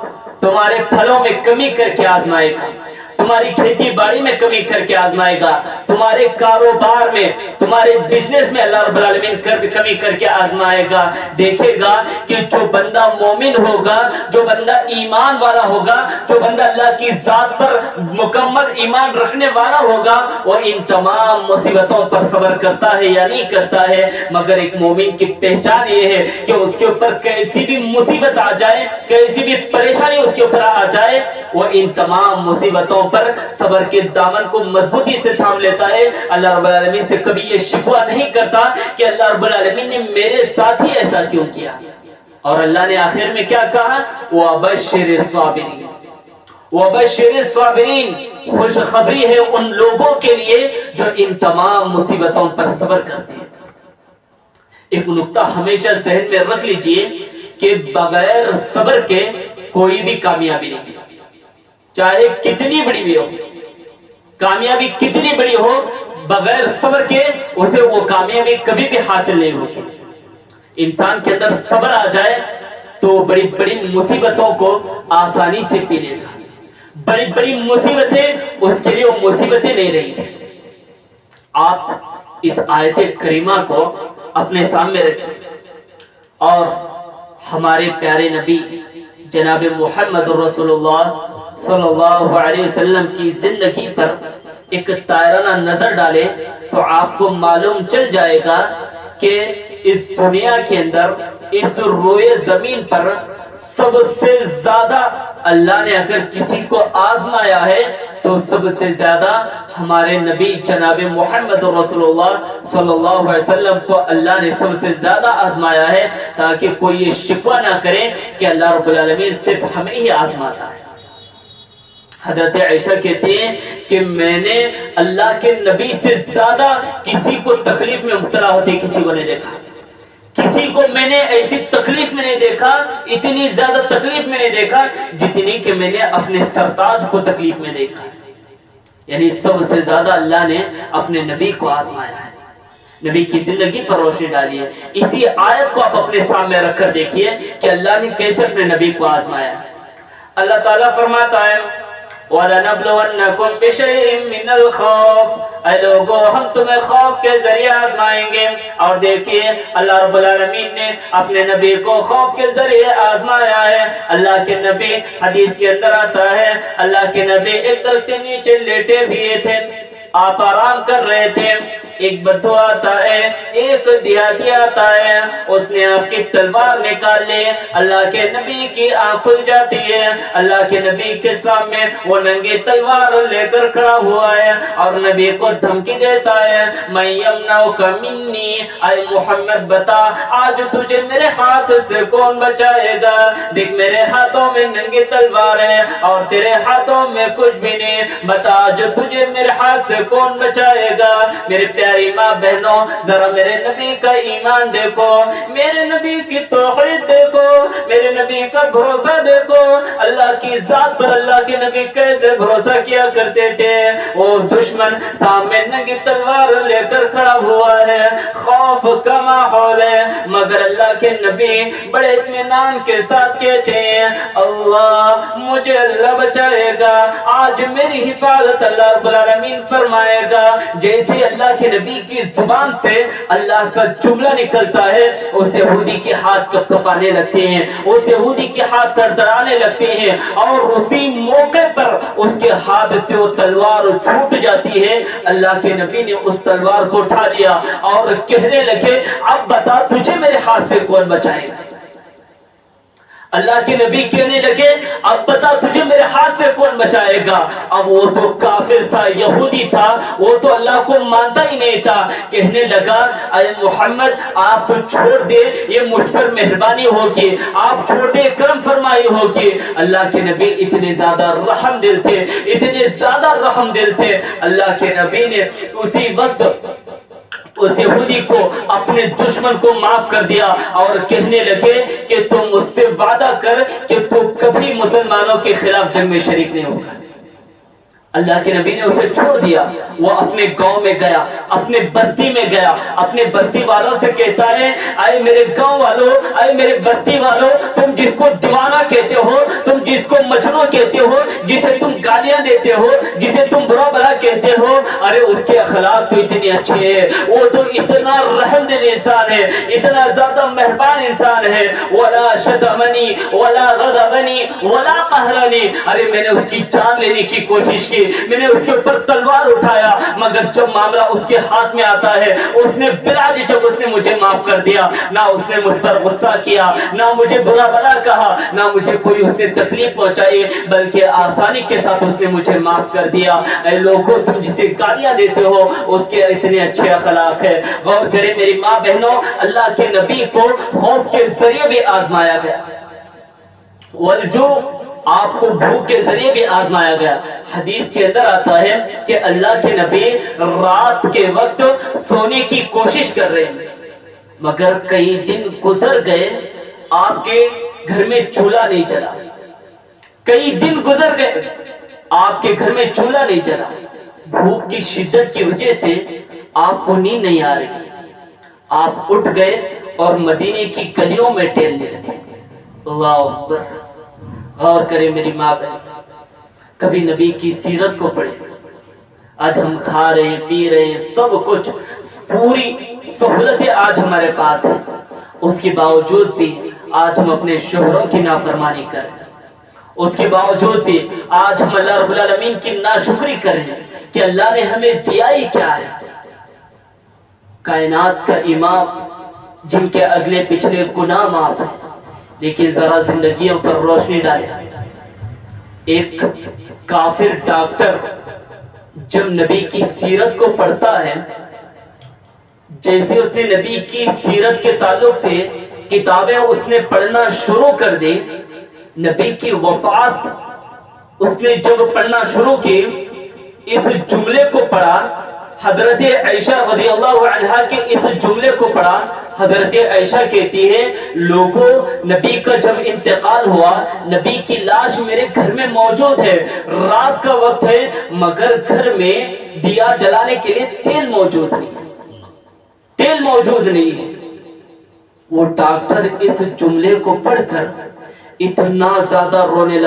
تمہارے پھلوں میں کمی کر کے آزمائے گا, تمہاری کھیتی باڑی میں کمی کر کے آزمائے گا, تمہارے کاروبار میں, تمہارے بزنس میں اللہ رب العالمین کمی کر کے آزمائے گا. دیکھے گا کہ جو بندہ مومن ہوگا, جو بندہ ایمان والا ہوگا, جو بندہ اللہ کی ذات پر مکمل ایمان رکھنے والا ہوگا, وہ ان تمام مصیبتوں پر صبر کرتا ہے یا نہیں کرتا ہے. مگر ایک مومن کی پہچان یہ ہے کہ اس کے اوپر کیسی بھی مصیبت آ جائے, کیسی بھی پریشانی اس کے اوپر آ جائے, وہ ان تمام مصیبتوں پر صبر کے دامن کو مضبوطی سے تھام لیتا ہے. اللہ رب العالمین سے کبھی یہ شکوہ نہیں کرتا کہ اللہ رب العالمین نے میرے ساتھ ہی ایسا کیوں کیا. اور اللہ نے آخر میں کیا کہا, وَبَشِّرِ الصَّابِرِينَ وَبَشِّرِ الصَّابِرِينَ خوشخبری ہے ان لوگوں کے لیے جو ان تمام مصیبتوں پر صبر کرتے ہیں. ایک نقطہ ہمیشہ ذہن میں رکھ لیجئے کہ بغیر صبر کے کوئی بھی کامیابی نہیں, چاہے کتنی بڑی بھی ہو, کامیابی کتنی بڑی ہو, بغیر صبر کے اسے وہ کامیابی کبھی بھی حاصل نہیں ہوگی. انسان کے اندر صبر آ جائے تو بڑی بڑی مصیبتوں کو آسانی سے پی لے گا. بڑی بڑی مصیبتیں اس کے لیے وہ مصیبتیں نہیں رہیں گی. آپ اس آیت کریمہ کو اپنے سامنے رکھیں اور ہمارے پیارے نبی جناب محمد رسول اللہ صلی اللہ علیہ وسلم کی زندگی پر ایک تائرانہ نظر ڈالے تو آپ کو معلوم چل جائے گا کہ اس دنیا کے اندر اس روئے زمین پر سب سے زیادہ اللہ نے اگر کسی کو آزمایا ہے تو سب سے زیادہ ہمارے نبی جناب محمد رسول اللہ صلی اللہ علیہ وسلم کو اللہ نے سب سے زیادہ آزمایا ہے، تاکہ کوئی یہ شکوہ نہ کرے کہ اللہ رب العالمین صرف ہمیں ہی آزماتا ہے۔ حضرت عائشہ کہتے ہیں کہ میں نے اللہ کے نبی سے زیادہ کسی کو تکلیف میں مبتلا ہوتے کسی کو نہیں دیکھا، کسی کو میں نے ایسی تکلیف میں نہیں دیکھا، اتنی زیادہ تکلیف میں نہیں دیکھا جتنی کہ میں نے اپنے سرتاج کو تکلیف میں دیکھا۔ یعنی سب سے زیادہ اللہ نے اپنے نبی کو آزمایا ہے، نبی کی زندگی پر روشنی ڈالی ہے۔ اسی آیت کو آپ اپنے سامنے رکھ کر دیکھیے کہ اللہ نے کیسے اپنے نبی کو آزمایا ہے۔ اللہ تعالیٰ فرماتا ہے وَلَنَبْلُوَنَّكُمْ بِشَيْءٍ مِّنَ الْخَوْفِ، اے لوگو ہم تمہیں خوف کے ذریعے آزمائیں گے۔ اور دیکھیے اللہ رب العالمین نے اپنے نبی کو خوف کے ذریعے آزمایا ہے۔ اللہ کے نبی حدیث کے اندر آتا ہے اللہ کے نبی ایک درخت کے نیچے لیٹے ہوئے تھے، آپ آرام کر رہے تھے، ایک بدو آتا ہے، ایک دیہاتی آتا ہے، اس نے آپ کی تلوار نکال لی، اللہ کے نبی کی آنکھ کھل جاتی ہے، اللہ کے نبی کے سامنے وہ ننگی تلوار لے کر کھڑا ہوا ہے اور نبی کو دھمکی دیتا ہے میں یمنعک منی، اے محمد بتا آج تجھے میرے ہاتھ سے کون بچائے گا؟ دیکھ میرے ہاتھوں میں ننگی تلوار ہے اور تیرے ہاتھوں میں کچھ بھی نہیں، بتا جو تجھے میرے ہاتھ سے کون بچائے گا؟ میرے پیاری ماں بہنوں ذرا میرے نبی کا ایمان دیکھو، میرے نبی کی توحید دیکھو، میرے نبی کا بھروسہ دیکھو، اللہ کی ذات پر اللہ کے نبی کیسے بھروسہ کیا کرتے تھے۔ وہ دشمن سامنے ننگی تلوار لے کر کھڑا ہوا ہے، خوف کا ماحول ہے، مگر اللہ کے نبی بڑے اطمینان کے ساتھ کہتے ہیں اللہ مجھے اللہ بچائے گا، آج میری حفاظت اللہ رب العالمین فرمائے گا۔ جیسے اللہ کے نبی کی زبان سے اللہ کا جملہ نکلتا ہے اس یہودی کے ہاتھ کپ کپانے لگتے ہیں، اس یہودی کے ہاتھ تڑتڑانے لگتے ہیں اور اسی موقع پر اس کے ہاتھ سے وہ تلوار چھوٹ جاتی ہے۔ اللہ کے نبی نے اس تلوار کو اٹھا لیا اور کہنے لگے اب بتا تجھے میرے ہاتھ سے کون بچائے گا؟ اللہ کے نبی کہنے لگے اب بتا تجھے میرے ہاتھ سے کون بچائے گا؟ اب وہ تو کافر تھا، یہودی تھا، وہ تو اللہ کو مانتا ہی نہیں تھا، کہنے لگا اے محمد آپ چھوڑ دے، یہ مجھ پر مہربانی ہوگی، آپ چھوڑ دے کرم فرمائی ہوگی۔ اللہ کے نبی اتنے زیادہ رحم دل تھے، اتنے زیادہ رحم دل تھے، اللہ کے نبی نے اسی وقت اس یہودی کو اپنے دشمن کو معاف کر دیا اور کہنے لگے کہ تم مجھ سے وعدہ کر کہ تو کبھی مسلمانوں کے خلاف جنگ میں شریک نہیں ہوگا۔ اللہ کے نبی نے اسے چھوڑ دیا، وہ اپنے گاؤں میں گیا، اپنے بستی میں گیا، اپنے بستی والوں سے کہتا ہے اے میرے گاؤں والوں، اے میرے بستی والوں، تم جس کو دیوانہ کہتے ہو، تم جس کو مجنون کہتے ہو، جسے تم گالیاں دیتے ہو، جسے تم برا بھلا کہتے ہو، ارے اس کے اخلاق تو اتنے اچھے ہیں، وہ تو اتنا رحم دل انسان ہے، اتنا زیادہ مہربان انسان ہے، ولا شتمنی ولا غضبنی ولا قہرنی، ارے میں نے اس کی جان لینے کی کوشش کی، میں نے اس کے اوپر تلوار اٹھایا، مگر جب معاملہ اس کے ہاتھ میں آتا ہے اس نے بلا جھجک اس نے مجھے معاف کر دیا، نہ اس نے مجھ پر غصہ کیا، نہ مجھے برا بھلا کہا، نہ مجھے کوئی اس نے تکلیف پہنچائی، بلکہ آسانی کے ساتھ اس نے مجھے معاف کر دیا۔ اے لوگوں تم جسے گالیاں دیتے ہو اس کے اتنے اچھے اخلاق ہے۔ غور کریں میری ماں بہنوں، اللہ کے نبی کو خوف کے ذریعے بھی آزمایا گیا، والجو آپ کو بھوک کے ذریعے بھی آزمایا گیا۔ حدیث کے اندر آتا ہے کہ اللہ کے نبی رات کے وقت سونے کی کوشش کر رہے ہیں، مگر کئی دن گزر گئے آپ کے گھر میں چولہا نہیں جلا، کئی دن گزر گئے آپ کے گھر میں چولہا نہیں جلا، بھوک کی شدت کی وجہ سے آپ کو نیند نہیں آ رہی، آپ اٹھ گئے اور مدینے کی گلیوں میں ٹہلنے لگے۔ اللہ اکبر! غور کریں میری ماں بہن، کبھی نبی کی سیرت کو پڑھیں۔ آج ہم کھا رہے پی رہے سب کچھ، پوری سہولتیں آج ہمارے پاس ہیں، اس کے باوجود بھی آج ہم اپنے شوہروں کی نافرمانی کر رہے ہیں، اس کے باوجود بھی آج ہم اللہ رب العالمین کی ناشکری کر رہے ہیں کہ اللہ نے ہمیں دیا ہی کیا ہے۔ کائنات کا امام جن کے اگلے پچھلے گناہ معاف ہیں، لیکن ذرا زندگیوں پر روشنی ڈالے۔ ایک کافر ڈاکٹر جب نبی کی سیرت کو پڑھتا ہے، جیسے اس نے نبی کی سیرت کے تعلق سے کتابیں اس نے پڑھنا شروع کر دی، نبی کی وفات اس نے جب پڑھنا شروع کی، اس جملے کو پڑھا، حضرت عائشہ رضی اللہ عنہا کے اس جملے کو پڑھا۔ حضرت عائشہ کہتی ہے لوگوں، نبی کا جب انتقال ہوا، نبی کی لاش میرے گھر میں موجود ہے، رات کا وقت ہے مگر گھر میں دیا جلانے کے لیے تیل موجود نہیں ہے۔ وہ ڈاکٹر اس جملے کو پڑھ کر اتنا زیادہ رونے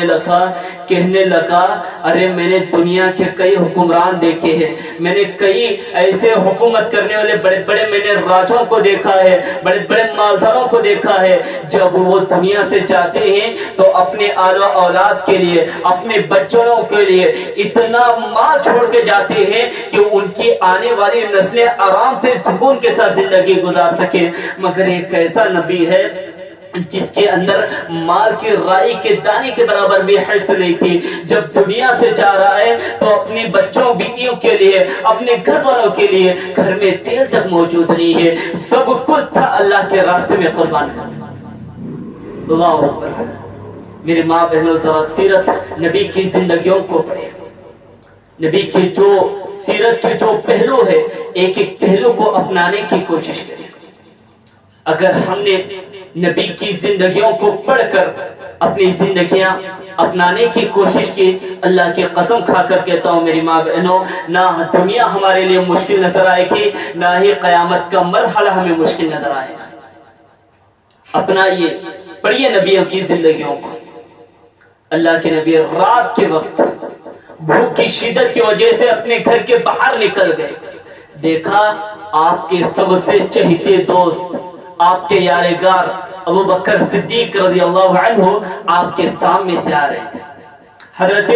لگا، کہنے لگا ارے میں نے دنیا کے کئی حکمران دیکھے ہیں، میں نے کئی ایسے حکومت کرنے والے بڑے میں نے راجوں کو دیکھا ہے، بڑے مالداروں کو دیکھا ہے، جب وہ دنیا سے جاتے ہیں تو اپنے آل و اولاد کے لیے، اپنے بچوں کے لیے اتنا مال چھوڑ کے جاتے ہیں کہ ان کی آنے والی نسلیں آرام سے سکون کے ساتھ زندگی گزار سکے، مگر ایک ایسا نبی ہے جس کے اندر مال کی رائی کے دانے کے برابر بھی حرص نہیں تھی، جب دنیا سے جا رہا ہے تو اپنے بچوں بیویوں کے لیے، اپنے گھر والوں کے لیے گھر میں تیل تک موجود نہیں ہے، سب کچھ تھا اللہ کے راستے میں قربان کرنا۔ اللہ اکبر۔ میرے ماں بہنوں، ذرا سیرت نبی کی زندگیوں کو پڑھیں، نبی کی جو سیرت کے جو پہلو ہے، ایک ایک پہلو کو اپنانے کی کوشش کریں۔ اگر ہم نے نبی کی زندگیوں کو پڑھ کر اپنی زندگیاں اپنانے کی کوشش کی، اللہ کی قسم کھا کر کہتا ہوں میری ماں بہنوں، نہ دنیا ہمارے لیے مشکل نظر آئے گی، نہ ہی قیامت کا مرحلہ ہمیں مشکل نظر آئے گا۔ اپنائیے، پڑھیے نبیوں کی زندگیوں کو۔ اللہ کے نبی رات کے وقت بھوک کی شدت کی وجہ سے اپنے گھر کے باہر نکل گئے، دیکھا آپ کے سب سے چہیتے دوست، آپ کے یارگار ابو بکر صدیق رضی اللہ عنہ آپ کے سامنے سے آ رہے تھے۔ حضرت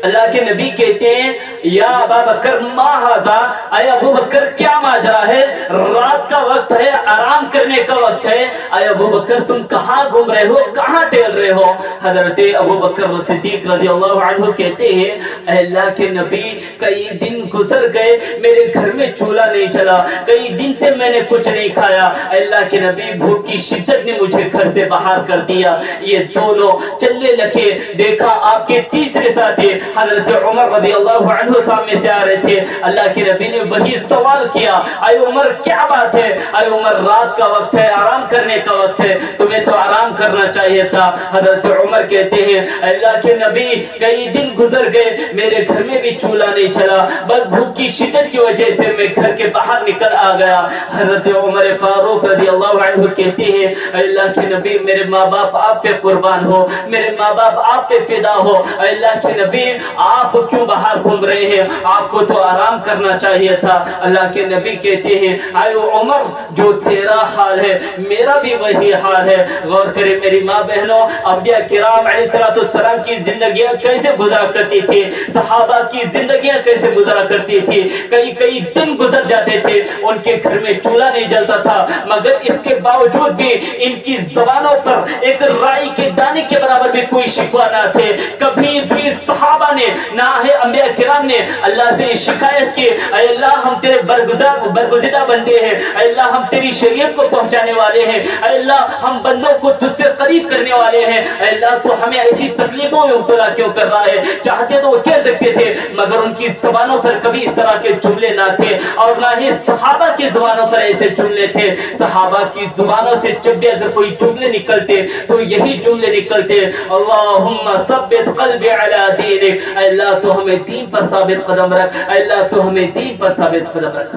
اللہ کے نبی کہتے ہیں یا ابا بکر ما ھذا، اے ابو بکر کیا ماجرا ہے؟ رات کا وقت ہے، آرام کرنے کا وقت ہے، اے ابو بکر تم کہاں گھوم رہے ہو، کہاں ٹہل رہے ہو؟ حضرت ابو بکر صدیق رضی اللہ عنہ کہتے ہیں اے اللہ کے نبی کئی دن گزر گئے، میرے گھر میں چولہا نہیں چلا، کئی دن سے میں نے کچھ نہیں کھایا، اے اللہ کے نبی بھوک کی شدت نے مجھے گھر سے باہر کر دیا۔ یہ دونوں چلنے لگے، دیکھا آپ کے تیسرے ساتھی حضرت عمر رضی اللہ عنہ سامنے سے آ رہے تھے۔ اللہ کے نبی نے وہی سوال کیا اے عمر کیا بات ہے؟ اے عمر رات کا وقت ہے، آرام کرنے کا وقت ہے، تمہیں تو آرام کرنا چاہیے تھا۔ حضرت عمر کہتے ہیں اللہ کے نبی کئی دن گزر گئے، میرے گھر میں بھی چولہا نہیں چلا، بس بھوک کی شدت کی وجہ سے میں گھر کے باہر نکل آ گیا۔ حضرت عمر فاروق رضی اللہ عنہ کہتے ہیں اے اللہ کے نبی میرے ماں باپ آپ پہ قربان ہو، میرے ماں باپ آپ پہ فدا ہو، اے اللہ کے نبی آپ کیوں باہر گھوم رہے ہیں؟ آپ کو تو آرام کرنا چاہیے تھا۔ اللہ کے نبی کہتے ہیں اے عمر جو تیرا حال ہے میرا بھی وہی حال ہے۔ غور کریں میری ماں بہنوں، انبیاء کرام علیہ السلام کی زندگیاں کیسے گزرا کرتی تھی، صحابہ کی زندگیاں کیسے گزرا کرتی تھی، کئی دن گزر جاتے تھے، ان کے گھر میں چولہا نہیں جلتا تھا، مگر اس کے باوجود بھی ان کی زبانوں پر ایک رائی کے دانے کے برابر بھی کوئی شکوہ نہ تھے۔ کبھی بھی صحابہ نے نہ ہے انبیاء کرام نے اللہ سے شکایت کی اے اللہ ہم تیرے برگزیدہ بندے ہیں، اے اللہ ہم تیری شریعت کو پہنچانے والے ہیں، اے اللہ ہم بندوں کو تجھ سے قریب کرنے والے ہیں، اے اللہ تو ہمیں ایسی تکلیفوں میں مبتلا کیوں کر رہا ہے؟ چاہتے تو وہ کہہ سکتے تھے، مگر ان کی زبانوں پر کبھی اس طرح کے جملے نہ تھے، اور نہ ہی صحابہ کی زبانوں پر ایسے جملے تھے۔ صحابہ کی زبانوں سے جب بھی اگر کوئی جملے نکلتے تو یہی جملے نکلتے اللہم ثبت قلبی علی دینک، اے اللہ تو ہمیں دین پر ثابت قدم رکھ، اے اللہ تو ہمیں دین پر ثابت قدم رکھ۔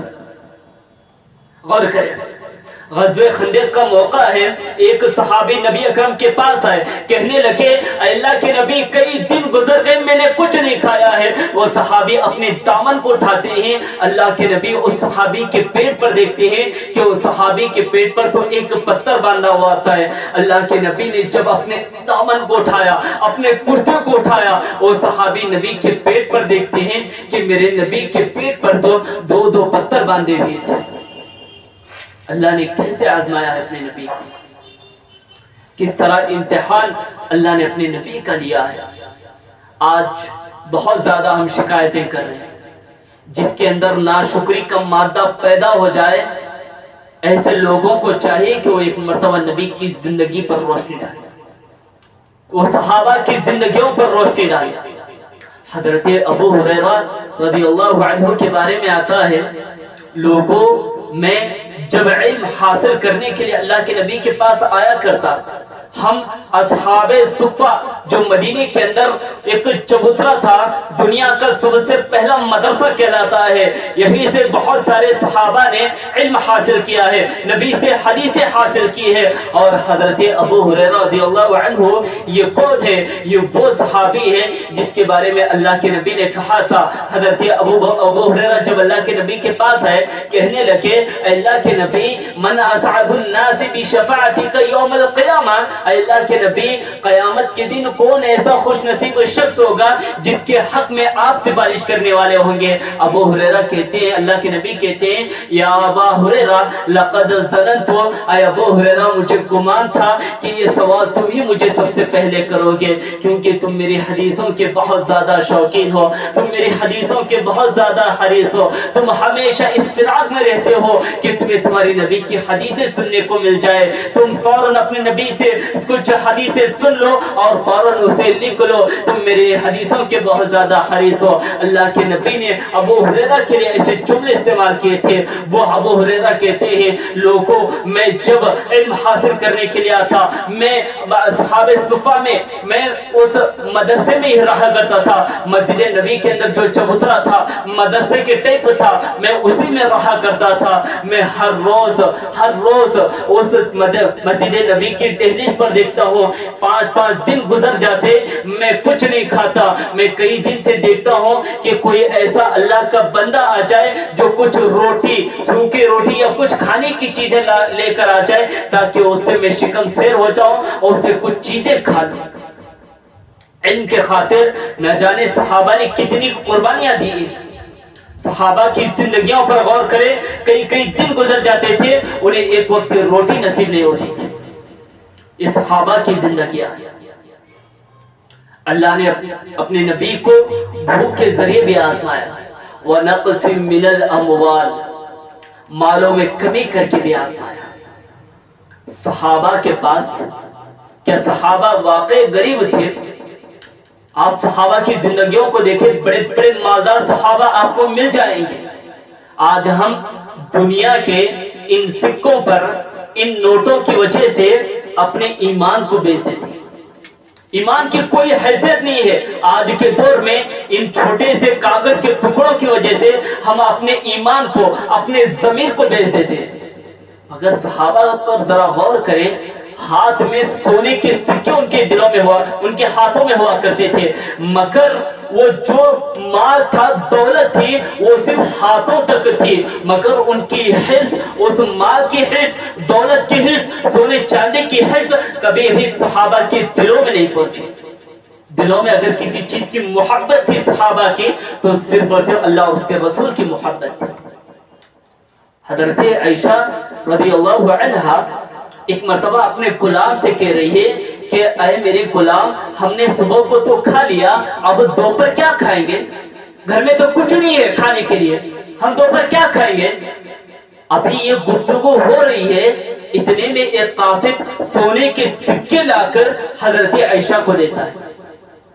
غزوہ خندق کا موقع ہے، ایک صحابی نبی اکرم کے پاس آئے، کہنے لگے اے اللہ کے نبی کئی دن گزر گئے میں نے کچھ نہیں کھایا ہے۔ وہ صحابی اپنے دامن کو اٹھاتے ہیں، اللہ کے نبی اس صحابی کے پیٹ پر دیکھتے ہیں کہ اس صحابی کے پیٹ پر تو ایک پتھر باندھا ہوا آتا ہے۔ اللہ کے نبی نے جب اپنے دامن کو اٹھایا، اپنے کرتے کو اٹھایا، وہ صحابی نبی کے پیٹ پر دیکھتے ہیں کہ میرے نبی کے پیٹ پر تو دو دو پتھر باندھے ہوئے تھے۔ اللہ نے کیسے آزمایا ہے اپنے نبی کو، کس طرح امتحان اللہ نے اپنے نبی کا لیا ہے۔ آج بہت زیادہ ہم شکایتیں کر رہے ہیں، جس کے اندر ناشکری کا مادہ پیدا ہو جائے، ایسے لوگوں کو چاہیے کہ وہ ایک مرتبہ نبی کی زندگی پر روشنی ڈالے، وہ صحابہ کی زندگیوں پر روشنی ڈالے۔ حضرت ابو ہریرہ رضی اللہ عنہ کے بارے میں آتا ہے، لوگوں میں جب علم حاصل کرنے کے لیے اللہ کے نبی کے پاس آیا کرتا، ہم اصحاب صفہ جو مدینے کے اندر ایک چبوترا تھا، دنیا کا سب سے پہلا مدرسہ کہلاتا ہے، یہیں سے بہت سارے صحابہ نے علم حاصل کیا ہے، نبی سے حدیثیں حاصل کی ہے۔ اور حضرت ابو ہریرہ رضی اللہ عنہ یہ کون ہے؟ یہ وہ صحابی ہے جس کے بارے میں اللہ کے نبی نے کہا تھا۔ حضرت ابو ہریرہ جب اللہ کے نبی کے پاس آئے، کہنے لگے اللہ کے نبی من اسعد الناس بشفاعتک یوم القیامہ، اللہ کے نبی قیامت کے دن کون ایسا خوش نصیب شخص ہوگا جس کے حق میں آپ سفارش کرنے والے ہوں گے؟ ابو ہریرہ کہتے ہیں، اللہ کے نبی کہتے ہیں یا ابا ہریرہ لقد ظننت، اے ابو ہریرہ مجھے گمان تھا کہ یہ سوال تم ہی مجھے سب سے پہلے کرو گے، کیونکہ تم میری حدیثوں کے بہت زیادہ شوقین ہو، تم میری حدیثوں کے بہت زیادہ حریص ہو، تم ہمیشہ اس فراق میں رہتے ہو کہ تمہیں تمہاری نبی کی حدیثیں سننے کو مل جائے، تم فوراً اپنے نبی سے کچھ حدیثیں سن لو اور فوراً اسے لکھ لو، تم میرے حدیثوں کے بہت زیادہ حریص ہو۔ اللہ کے نبی نے ابو ہریرہ کے لیے ایسے جملے استعمال کیے تھے۔ وہ ابو ہریرہ کہتے ہیں لوگوں میں جب علم حاصل کرنے کے لیے آتا، میں اصحاب صفہ میں اس مدرسے میں ہی رہا کرتا تھا، مسجد نبی کے اندر جو چبوترا تھا مدرسے کے ٹائپ تھا، میں اسی میں رہا کرتا تھا۔ میں ہر روز اس مسجد نبی کی دہلیز پر دیکھتا ہوں، 5 دن گزر جاتے میں کچھ نہیں کھاتا، میں کئی دن سے دیکھتا ہوں کہ کوئی ایسا اللہ کا بندہ آ جائے جو کچھ روٹی، سوکھی روٹی یا کچھ کھانے کی چیزیں لے کر آ جائے تاکہ اس سے میں شکم سیر ہو جاؤں اور اس سے کچھ چیزیں کھا لوں۔ علم کے خاطر نہ جانے صحابہ نے کتنی قربانیاں دی ہیں۔ صحابہ کی زندگیوں پر غور کرے، کئی دن گزر جاتے تھے، انہیں ایک وقت روٹی نصیب نہیں ہوتی تھی۔ یہ صحابہ کی زندگیاں ہیں۔ اللہ نے اپنے نبی کو بھوک کے ذریعے بھی آزمایا، وَنَقْصٍ مِّنَ الْأَمْوَالِ، مالوں میں کمی کر کے بھی آزمایا۔ صحابہ کے پاس کیا صحابہ واقعی غریب تھے؟ آپ صحابہ کی زندگیوں کو دیکھیں، بڑے بڑے مالدار صحابہ آپ کو مل جائیں گے۔ آج ہم دنیا کے ان سکوں پر، ان نوٹوں کی وجہ سے اپنے ایمان کو بیچ دیتے ہیں۔ ایمان کی کوئی حیثیت نہیں ہے۔ آج کے دور میں ان چھوٹے سے کاغذ کے ٹکڑوں کی وجہ سے ہم اپنے ایمان کو، اپنے ضمیر کو بیچ دیتے ہیں۔ اگر صحابہ پر ذرا غور کریں، ہاتھ میں سونے کے سکے ان کے دلوں میں ان کے ہاتھوں میں ہوا کرتے تھے، مگر وہ جو مال تھا، دولت تھی، وہ صرف ہاتھوں تک تھی، مگر ان کی حرص، اس مال کی حرص، دولت کی حرص، سونے چاندی کی حرص کبھی بھی صحابہ کے دلوں میں نہیں پہنچی۔ دلوں میں اگر کسی چیز کی محبت تھی صحابہ کی تو صرف اور صرف اللہ اور اس کے رسول کی محبت تھی۔ حضرت عائشہ رضی اللہ عنہا ایک مرتبہ اپنے غلام سے کہہ رہی ہے کہ اے میرے غلام، ہم نے صبح کو تو کھا لیا، اب دوپہر کیا کھائیں گے؟ گھر میں تو کچھ نہیں ہے کھانے کے لیے، ہم دوپہر کیا کھائیں گے؟ ابھی یہ گفتگو ہو رہی ہے، اتنے میں ایک قاصد سونے کے سکے لا کر حضرت عائشہ کو دیتا ہے۔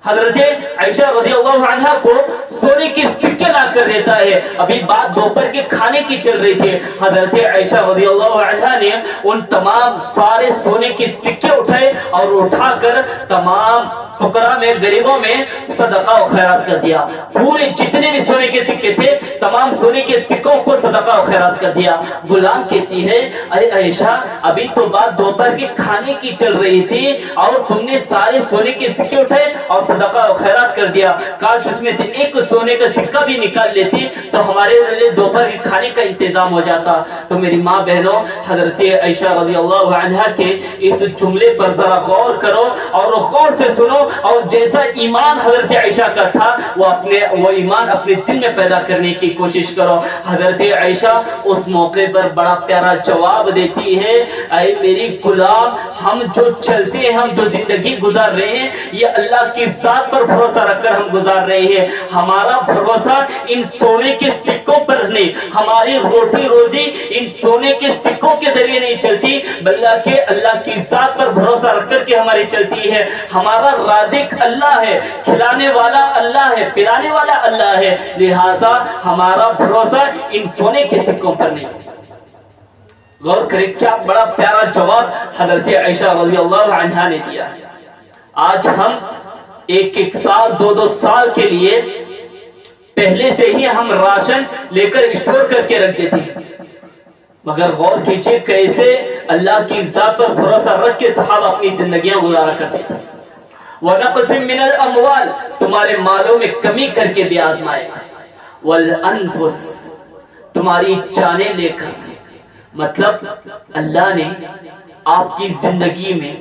حضرت عائشہ رضی اللہ عنہ کو سونے کے سکے لا کر دیتا ہے۔ ابھی بات دوپہر کے کھانے کی چل رہی تھی، حضرت عائشہ رضی اللہ عنہ نے ان تمام سارے سونے کے سکے اٹھائے اور اٹھا کر تمام فقراء میں, غریبوں میں صدقہ و خیرات کر دیا. پورے جتنے بھی سونے کے سکے تھے تمام سونے کے سکوں کو صدقہ و خیرات کر دیا. غلام کہتی ہے اے عائشہ ابھی تو بات دوپہر کے کھانے کی چل رہی تھی اور تم نے سارے سونے کے سکے اٹھائے اور صدقہ و خیرات کر دیا. کاش اس میں سے ایک سونے کا سکہ بھی نکال لیتی تو ہمارے لیے دوپہر کے کھانے کا انتظام ہو جاتا. تو میری ماں بہنوں, حضرت عائشہ رضی اللہ عنہا کے اس جملے پر ذرا غور کرو اور غور سے سنو, اور جیسا ایمان حضرت عائشہ کا تھا وہ ایمان اپنے دل میں پیدا کرنے کی کوشش کرو. حضرت عائشہ اس موقع پر بڑا پیارا جواب دیتی ہے, اے میری غلام, ہم جو چلتے ہیں, ہم جو زندگی گزار رہے ہیں, یہ اللہ کی ذات پر بھروسہ رکھ کر ہم گزار رہے ہیں. ہمارا بھروسہ ان سونے کے سکوں پر نہیں, ہماری روٹی روزی ان سونے کے سکوں کے ذریعے نہیں چلتی, بلکہ اللہ کی ذات پر بھروسہ رکھ کر کے ہماری چلتی ہے. ہمارا رازق اللہ ہے, کھلانے والا اللہ ہے, پلانے والا اللہ ہے, لہذا ہمارا بھروسہ ان سونے کے سکوں پر نہیں. غور کریں کیا بڑا پیارا جواب حضرت عائشہ رضی اللہ عنہا نے دیا ہے. آج ہم ایک سال 2 سال کے لیے پہلے سے ہی ہم راشن لے کر اسٹور کر کے رکھ دیتے ہیں, مگر غور کیجئے کیسے اللہ کی ذات پر بھروسہ رکھ کے صحابہ اپنی زندگیاں گزارا کرتے تھے. وَنَقْسِم مِّنَ الْأَمْوَالِ, تمہارے مالوں میں کمی کر کے بھی آزمائے گا. وَالْأَنفُسِ, تمہاری جانیں لے کر. مطلب اللہ نے آپ کی زندگی میں,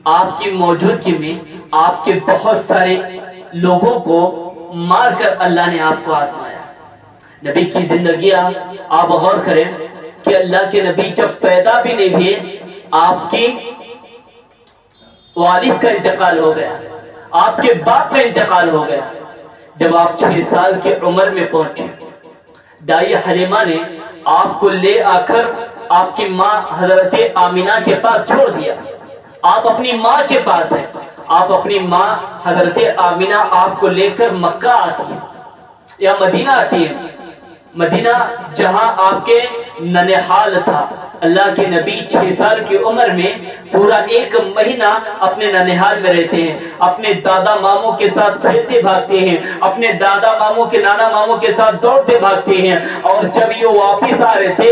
آپ کی موجودگی میں, آپ کے بہت سارے لوگوں کو مار کر اللہ نے آپ کو آزمایا. نبی کی زندگی آپ غور کریں کہ اللہ کے نبی جب پیدا بھی نہیں ہوئے آپ کی والد کا انتقال ہو گیا, آپ کے باپ کا انتقال ہو گیا. جب آپ 6 سال کی عمر میں پہنچے, دائی حلیمہ نے آپ کو لے آ کر آپ کی ماں حضرت آمینہ کے پاس چھوڑ دیا. آپ اپنی ماں کے پاس ہیں. آپ اپنی ماں حضرت آمینہ آپ کو لے کر مکہ آتی ہے یا مدینہ آتی ہے. مدینہ جہاں آپ کے ننہال تھا. اللہ کے نبی 6 سال کی عمر میں پورا 1 مہینہ اپنے ننہال میں رہتے ہیں, اپنے دادا ماموں کے ساتھ کھیلتے بھاگتے ہیں, اپنے دادا ماموں کے نانا ماموں کے ساتھ دوڑتے بھاگتے ہیں. اور جب یہ واپس آ رہے تھے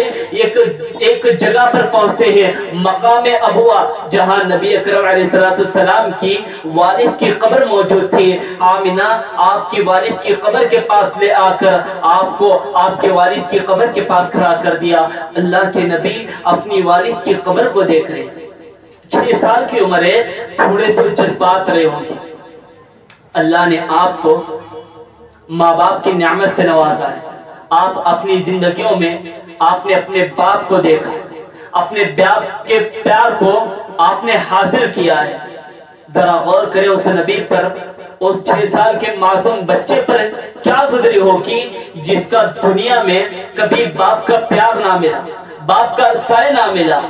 ایک جگہ پر پہنچتے ہیں, مقام ابوا, جہاں نبی اکرم علیہ السلام کی والد کی قبر موجود تھی. آمینہ آپ کی والد کی قبر کے پاس لے آ کر آپ کو آپ کے والد کی قبر کے پاس کھڑا کر دیا. اللہ کے نبی اپنی والد کی قبر کو دیکھ رہے ہیں. 6 سال کی عمر ہے, تھوڑے تو جذبات رہے ہوں گے. اللہ نے آپ کو ماں باپ کی نعمت سے نوازا ہے. آپ اپنی زندگیوں میں آپ نے اپنے باپ کو دیکھا, اپنے باپ کے پیار کو آپ نے حاصل کیا ہے. ذرا غور کریں اس نبی پر, اس 6 سال کے معصوم بچے پر کیا گزری ہوگی جس کا دنیا میں کبھی باپ کا پیار نہ ملا, باپ کا سایہ نہ ملا.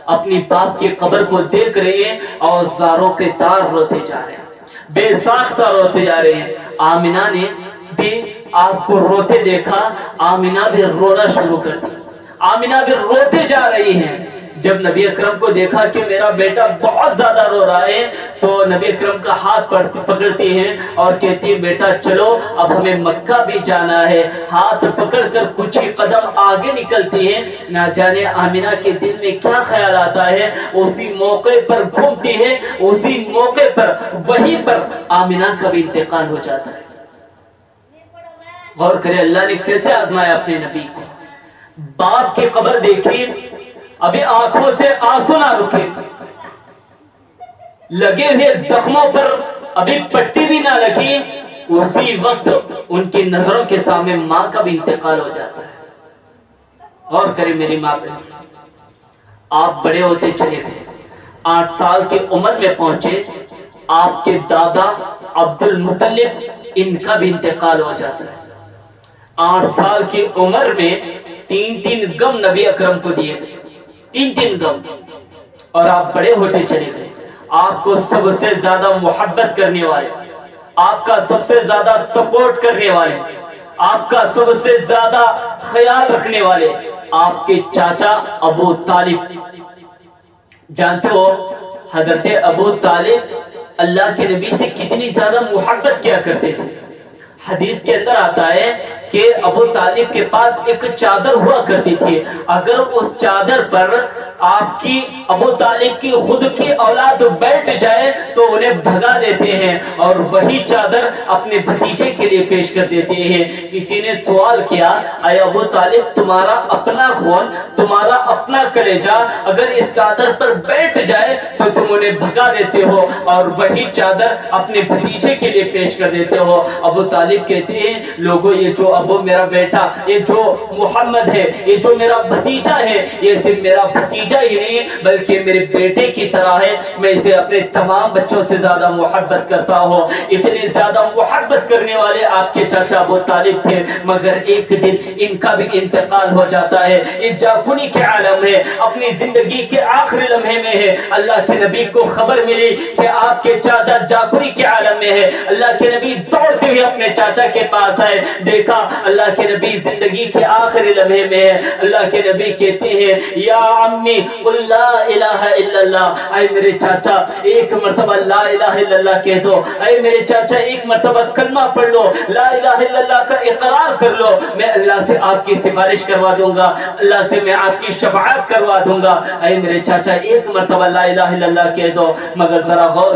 اپنی باپ کی قبر کو دیکھ رہے ہیں اور زاروں کے تار روتے جا رہے ہیں, بے ساختہ روتے جا رہے ہیں. آمینہ نے بھی آپ کو روتے دیکھا, آمینہ بھی رونا شروع کر دی. آمینہ بھی روتے جا رہی ہیں. جب نبی اکرم کو دیکھا کہ میرا بیٹا بہت زیادہ رو رہا ہے تو نبی اکرم کا ہاتھ پکڑتی ہیں اور کہتی ہے بیٹا چلو اب ہمیں مکہ بھی جانا ہے. ہاتھ پکڑ کر کچھ ہی قدم آگے نکلتی ہے. نہ جانے آمینہ کے دل میں کیا خیال آتا ہے, اسی موقع پر گھومتی ہے, اسی موقع پر وہیں پر آمینہ کا بھی انتقال ہو جاتا ہے. غور کرے اللہ نے کیسے آزمایا اپنے نبی کو. باپ کی قبر دیکھی, ابھی آنکھوں سے آنسو نہ رکے, لگے ہوئے زخموں پر ابھی پٹی بھی نہ لگی, اسی وقت ان کی نظروں کے سامنے ماں کا بھی انتقال ہو جاتا ہے. غور کریں میری ماں پہ, آپ بڑے ہوتے چلے گئے, 8 سال کی عمر میں پہنچے, آپ کے دادا عبد المطلب ان کا بھی انتقال ہو جاتا ہے. 8 سال کی عمر میں 3 غم نبی اکرم کو دیے گئے, 3 غم, اور آپ بڑے ہوتے چلے گئے. آپ کو سب سے زیادہ محبت کرنے والے, آپ کا سب سے زیادہ سپورٹ کرنے والے, آپ کا سب سے زیادہ خیال رکھنے والے آپ کے چاچا ابو طالب. جانتے ہو حضرت ابو طالب اللہ کے نبی سے کتنی زیادہ محبت کیا کرتے تھے۔ حدیث کے اندر آتا ہے کہ ابو طالب کے پاس ایک چادر ہوا کرتی تھی، اگر اس چادر پر آپ کی ابو طالب کی خود کی اولاد بیٹھ جائے تو انہیں بھگا دیتے ہیں اور وہی چادر اپنے بھتیجے کے لیے پیش کر دیتے ہیں۔ کسی نے سوال کیا، اے ابو طالب، تمہارا اپنا خون، تمہارا اپنا کلیجہ اگر اس چادر پر بیٹھ جائے تو تم انہیں بھگا دیتے ہو اور وہی چادر اپنے بھتیجے کے لیے پیش کر دیتے ہو۔ ابو طالب کہتے ہیں، لوگوں یہ جو ابو میرا بیٹا، یہ جو محمد ہے، یہ جو میرا بھتیجا ہے، یہ صرف میرا بھتیجا ہی نہیں بلکہ میرے بیٹے کی طرح ہے، میں اسے اپنے تمام بچوں سے زیادہ محبت کرتا ہوں۔ اتنے زیادہ محبت کرنے والے آپ کے چاچا ابو طالب تھے، مگر ایک دن ان کا بھی انتقال ہو جاتا ہے۔ یہ جاکونی کے عالم ہے، اپنی زندگی کے آخری لمحے میں ہے۔ اللہ کے نبی کو خبر ملی کہ آپ کے چاچا جاکونی کے عالم میں ہے۔ اللہ کے نبی دوڑتے ہوئے اپنے چاچا کے پاس آئے، دیکھا اللہ کے نبی زندگی کے آخری لمحے میں ہے۔ اللہ کے نبی کہتے ہیں، یا عمی قل لا الہ الا اللہ، اے میرے چاچا ایک مرتبہ لا الہ الا اللہ کہہ دو، اے میرے چاچا ایک مرتبہ کلمہ پڑھ لو، لا الہ الا اللہ کا اقرار کر لو، میں اللہ سے آپ کی سفارش کروا دوں گا، اللہ سے میں آپ کی شفاعت کروا دوں گا۔ اے میرے چاچا ایک مرتبہ لا الہ الا اللہ کہہ دو۔ مگر ذرا غور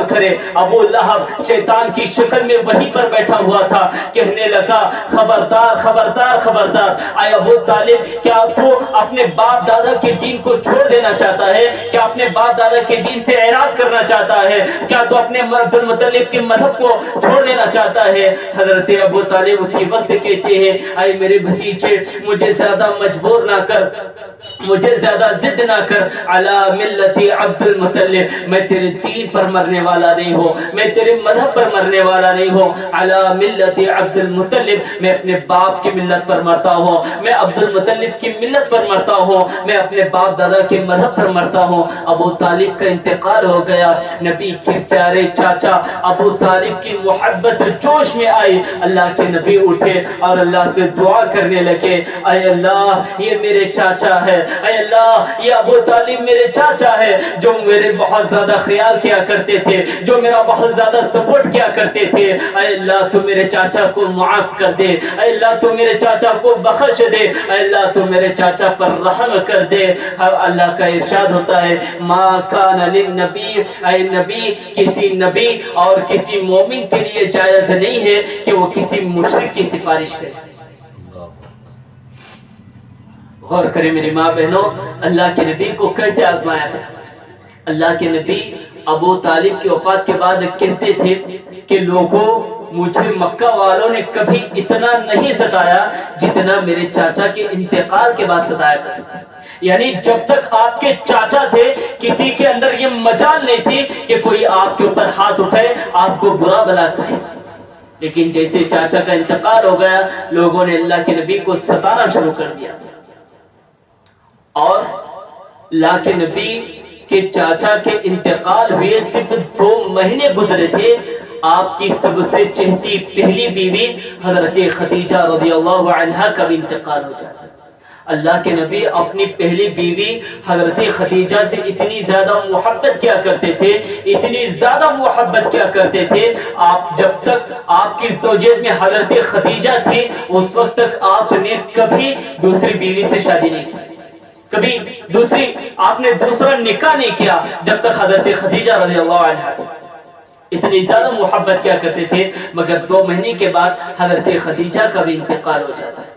کرے، ابو لہب شیطان کی شکل میں وہیں پر بیٹھا ہوا تھا، کہنے لگا، خبردار خبردار خبردار، اے ابو طالب، کیا تو اپنے باپ دادا کے دین کو چھوڑ دینا چاہتا ہے؟ کیا اپنے باپ دادا کے دین سے اعراض کرنا چاہتا ہے؟ کیا تو اپنے عبد المطلب کے مذہب کو چھوڑ دینا چاہتا ہے؟ حضرت ابو طالب اسی وقت کہتے ہیں، اے میرے بھتیجے، مجھے زیادہ مجبور نہ کر، مجھے زیادہ ضد نہ کر، علی ملت عبد المطلب، میں تیرے دین پر مرنے والا نہیں ہوں، میں تیرے مذہب پر مرنے والا نہیں ہوں، علی ملت عبد المطلب، میں اپنے باپ کی ملت پر مرتا ہوں، میں عبد المطلب کی ملت پر مرتا ہوں، میں اپنے باپ دادا کے مذہب پر مرتا ہوں۔ ابو طالب کا انتقال ہو گیا، نبی کے پیارے چاچا ابو طالب کی محبت جوش میں آئی، اللہ کے نبی اٹھے اور اللہ سے دعا کرنے لگے، اے اللہ یہ میرے چاچا ہے، اے اللہ یہ ابو طالب میرے چاچا ہے، جو میرے بہت زیادہ خیال کیا کرتے تھے، جو میرا بہت زیادہ سپورٹ کیا کرتے تھے، اے اللہ تو میرے چاچا کو معاف کر دے، اے اللہ تو میرے چاچا کو بخش دے، اے اللہ تو میرے چاچا پر رحم کر دے۔ اللہ کا ارشاد ہوتا ہے، ما کان للنبی، اے نبی، کسی نبی اور کسی مومن کے لیے جائز نہیں ہے کہ وہ کسی مشرک کی سفارش کرے۔ غور کریں میری ماں بہنوں، اللہ کے نبی کو کیسے آزمایا گیا۔ اللہ کے نبی ابو طالب کی وفات کے بعد کہتے تھے کہ لوگوں، مجھے مکہ والوں نے کبھی اتنا نہیں ستایا جتنا میرے چاچا کے انتقال کے بعد ستایا کرتے تھے۔ یعنی جب تک آپ کے چاچا تھے کسی کے اندر یہ مجال نہیں تھی کہ کوئی آپ کے اوپر ہاتھ اٹھائے، آپ کو برا بلا کہے، لیکن جیسے چاچا کا انتقال ہو گیا لوگوں نے اللہ کے نبی کو ستانا شروع کر دیا۔ اور اللہ کے نبی کے چاچا کے انتقال ہوئے صرف 2 مہینے گزرے تھے، آپ کی سب سے چہتی پہلی بیوی حضرت خدیجہ رضی اللہ عنہا کا بھی انتقال ہو جاتا ہے۔ اللہ کے نبی اپنی پہلی بیوی حضرت خدیجہ سے اتنی زیادہ محبت کیا کرتے تھے، اتنی زیادہ محبت کیا کرتے تھے، آپ جب تک آپ کی زوجیت میں حضرت خدیجہ تھی اس وقت تک آپ نے کبھی دوسری بیوی سے شادی نہیں کی، کبھی آپ نے دوسرا نکاح نہیں کیا جب تک حضرت خدیجہ رضی اللہ عنہا تھی۔ اتنی زیادہ محبت کیا کرتے تھے، مگر 2 مہینے کے بعد حضرت خدیجہ کا بھی انتقال ہو جاتا ہے۔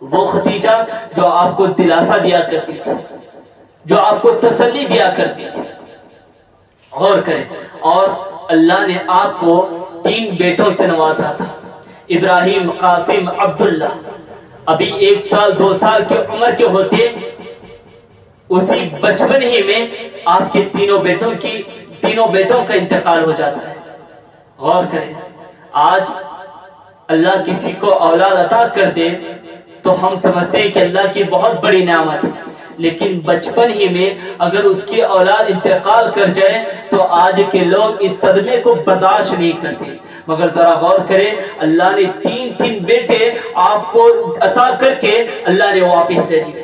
وہ خدیجہ جو آپ کو دلاسا دیا کرتی تھی، جو آپ کو تسلی دیا کرتی تھی۔ غور کریں، اور اللہ نے آپ کو 3 بیٹوں سے نوازا تھا، ابراہیم، قاسم، عبداللہ۔ ابھی 1 سال 2 سال کی عمر کے ہوتے اسی بچپن ہی میں آپ کے تینوں بیٹوں کا انتقال ہو جاتا ہے۔ غور کریں، آج اللہ کسی کو اولاد عطا کر دے تو ہم سمجھتے ہیں کہ اللہ کی بہت بڑی نعمت ہے، لیکن بچپن ہی میں اگر اس کی اولاد انتقال کر جائے تو آج کے لوگ اس صدمے کو برداشت نہیں کرتے۔ مگر ذرا غور کریں، اللہ نے 3 بیٹے آپ کو عطا کر کے اللہ نے واپس لے دیے۔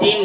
3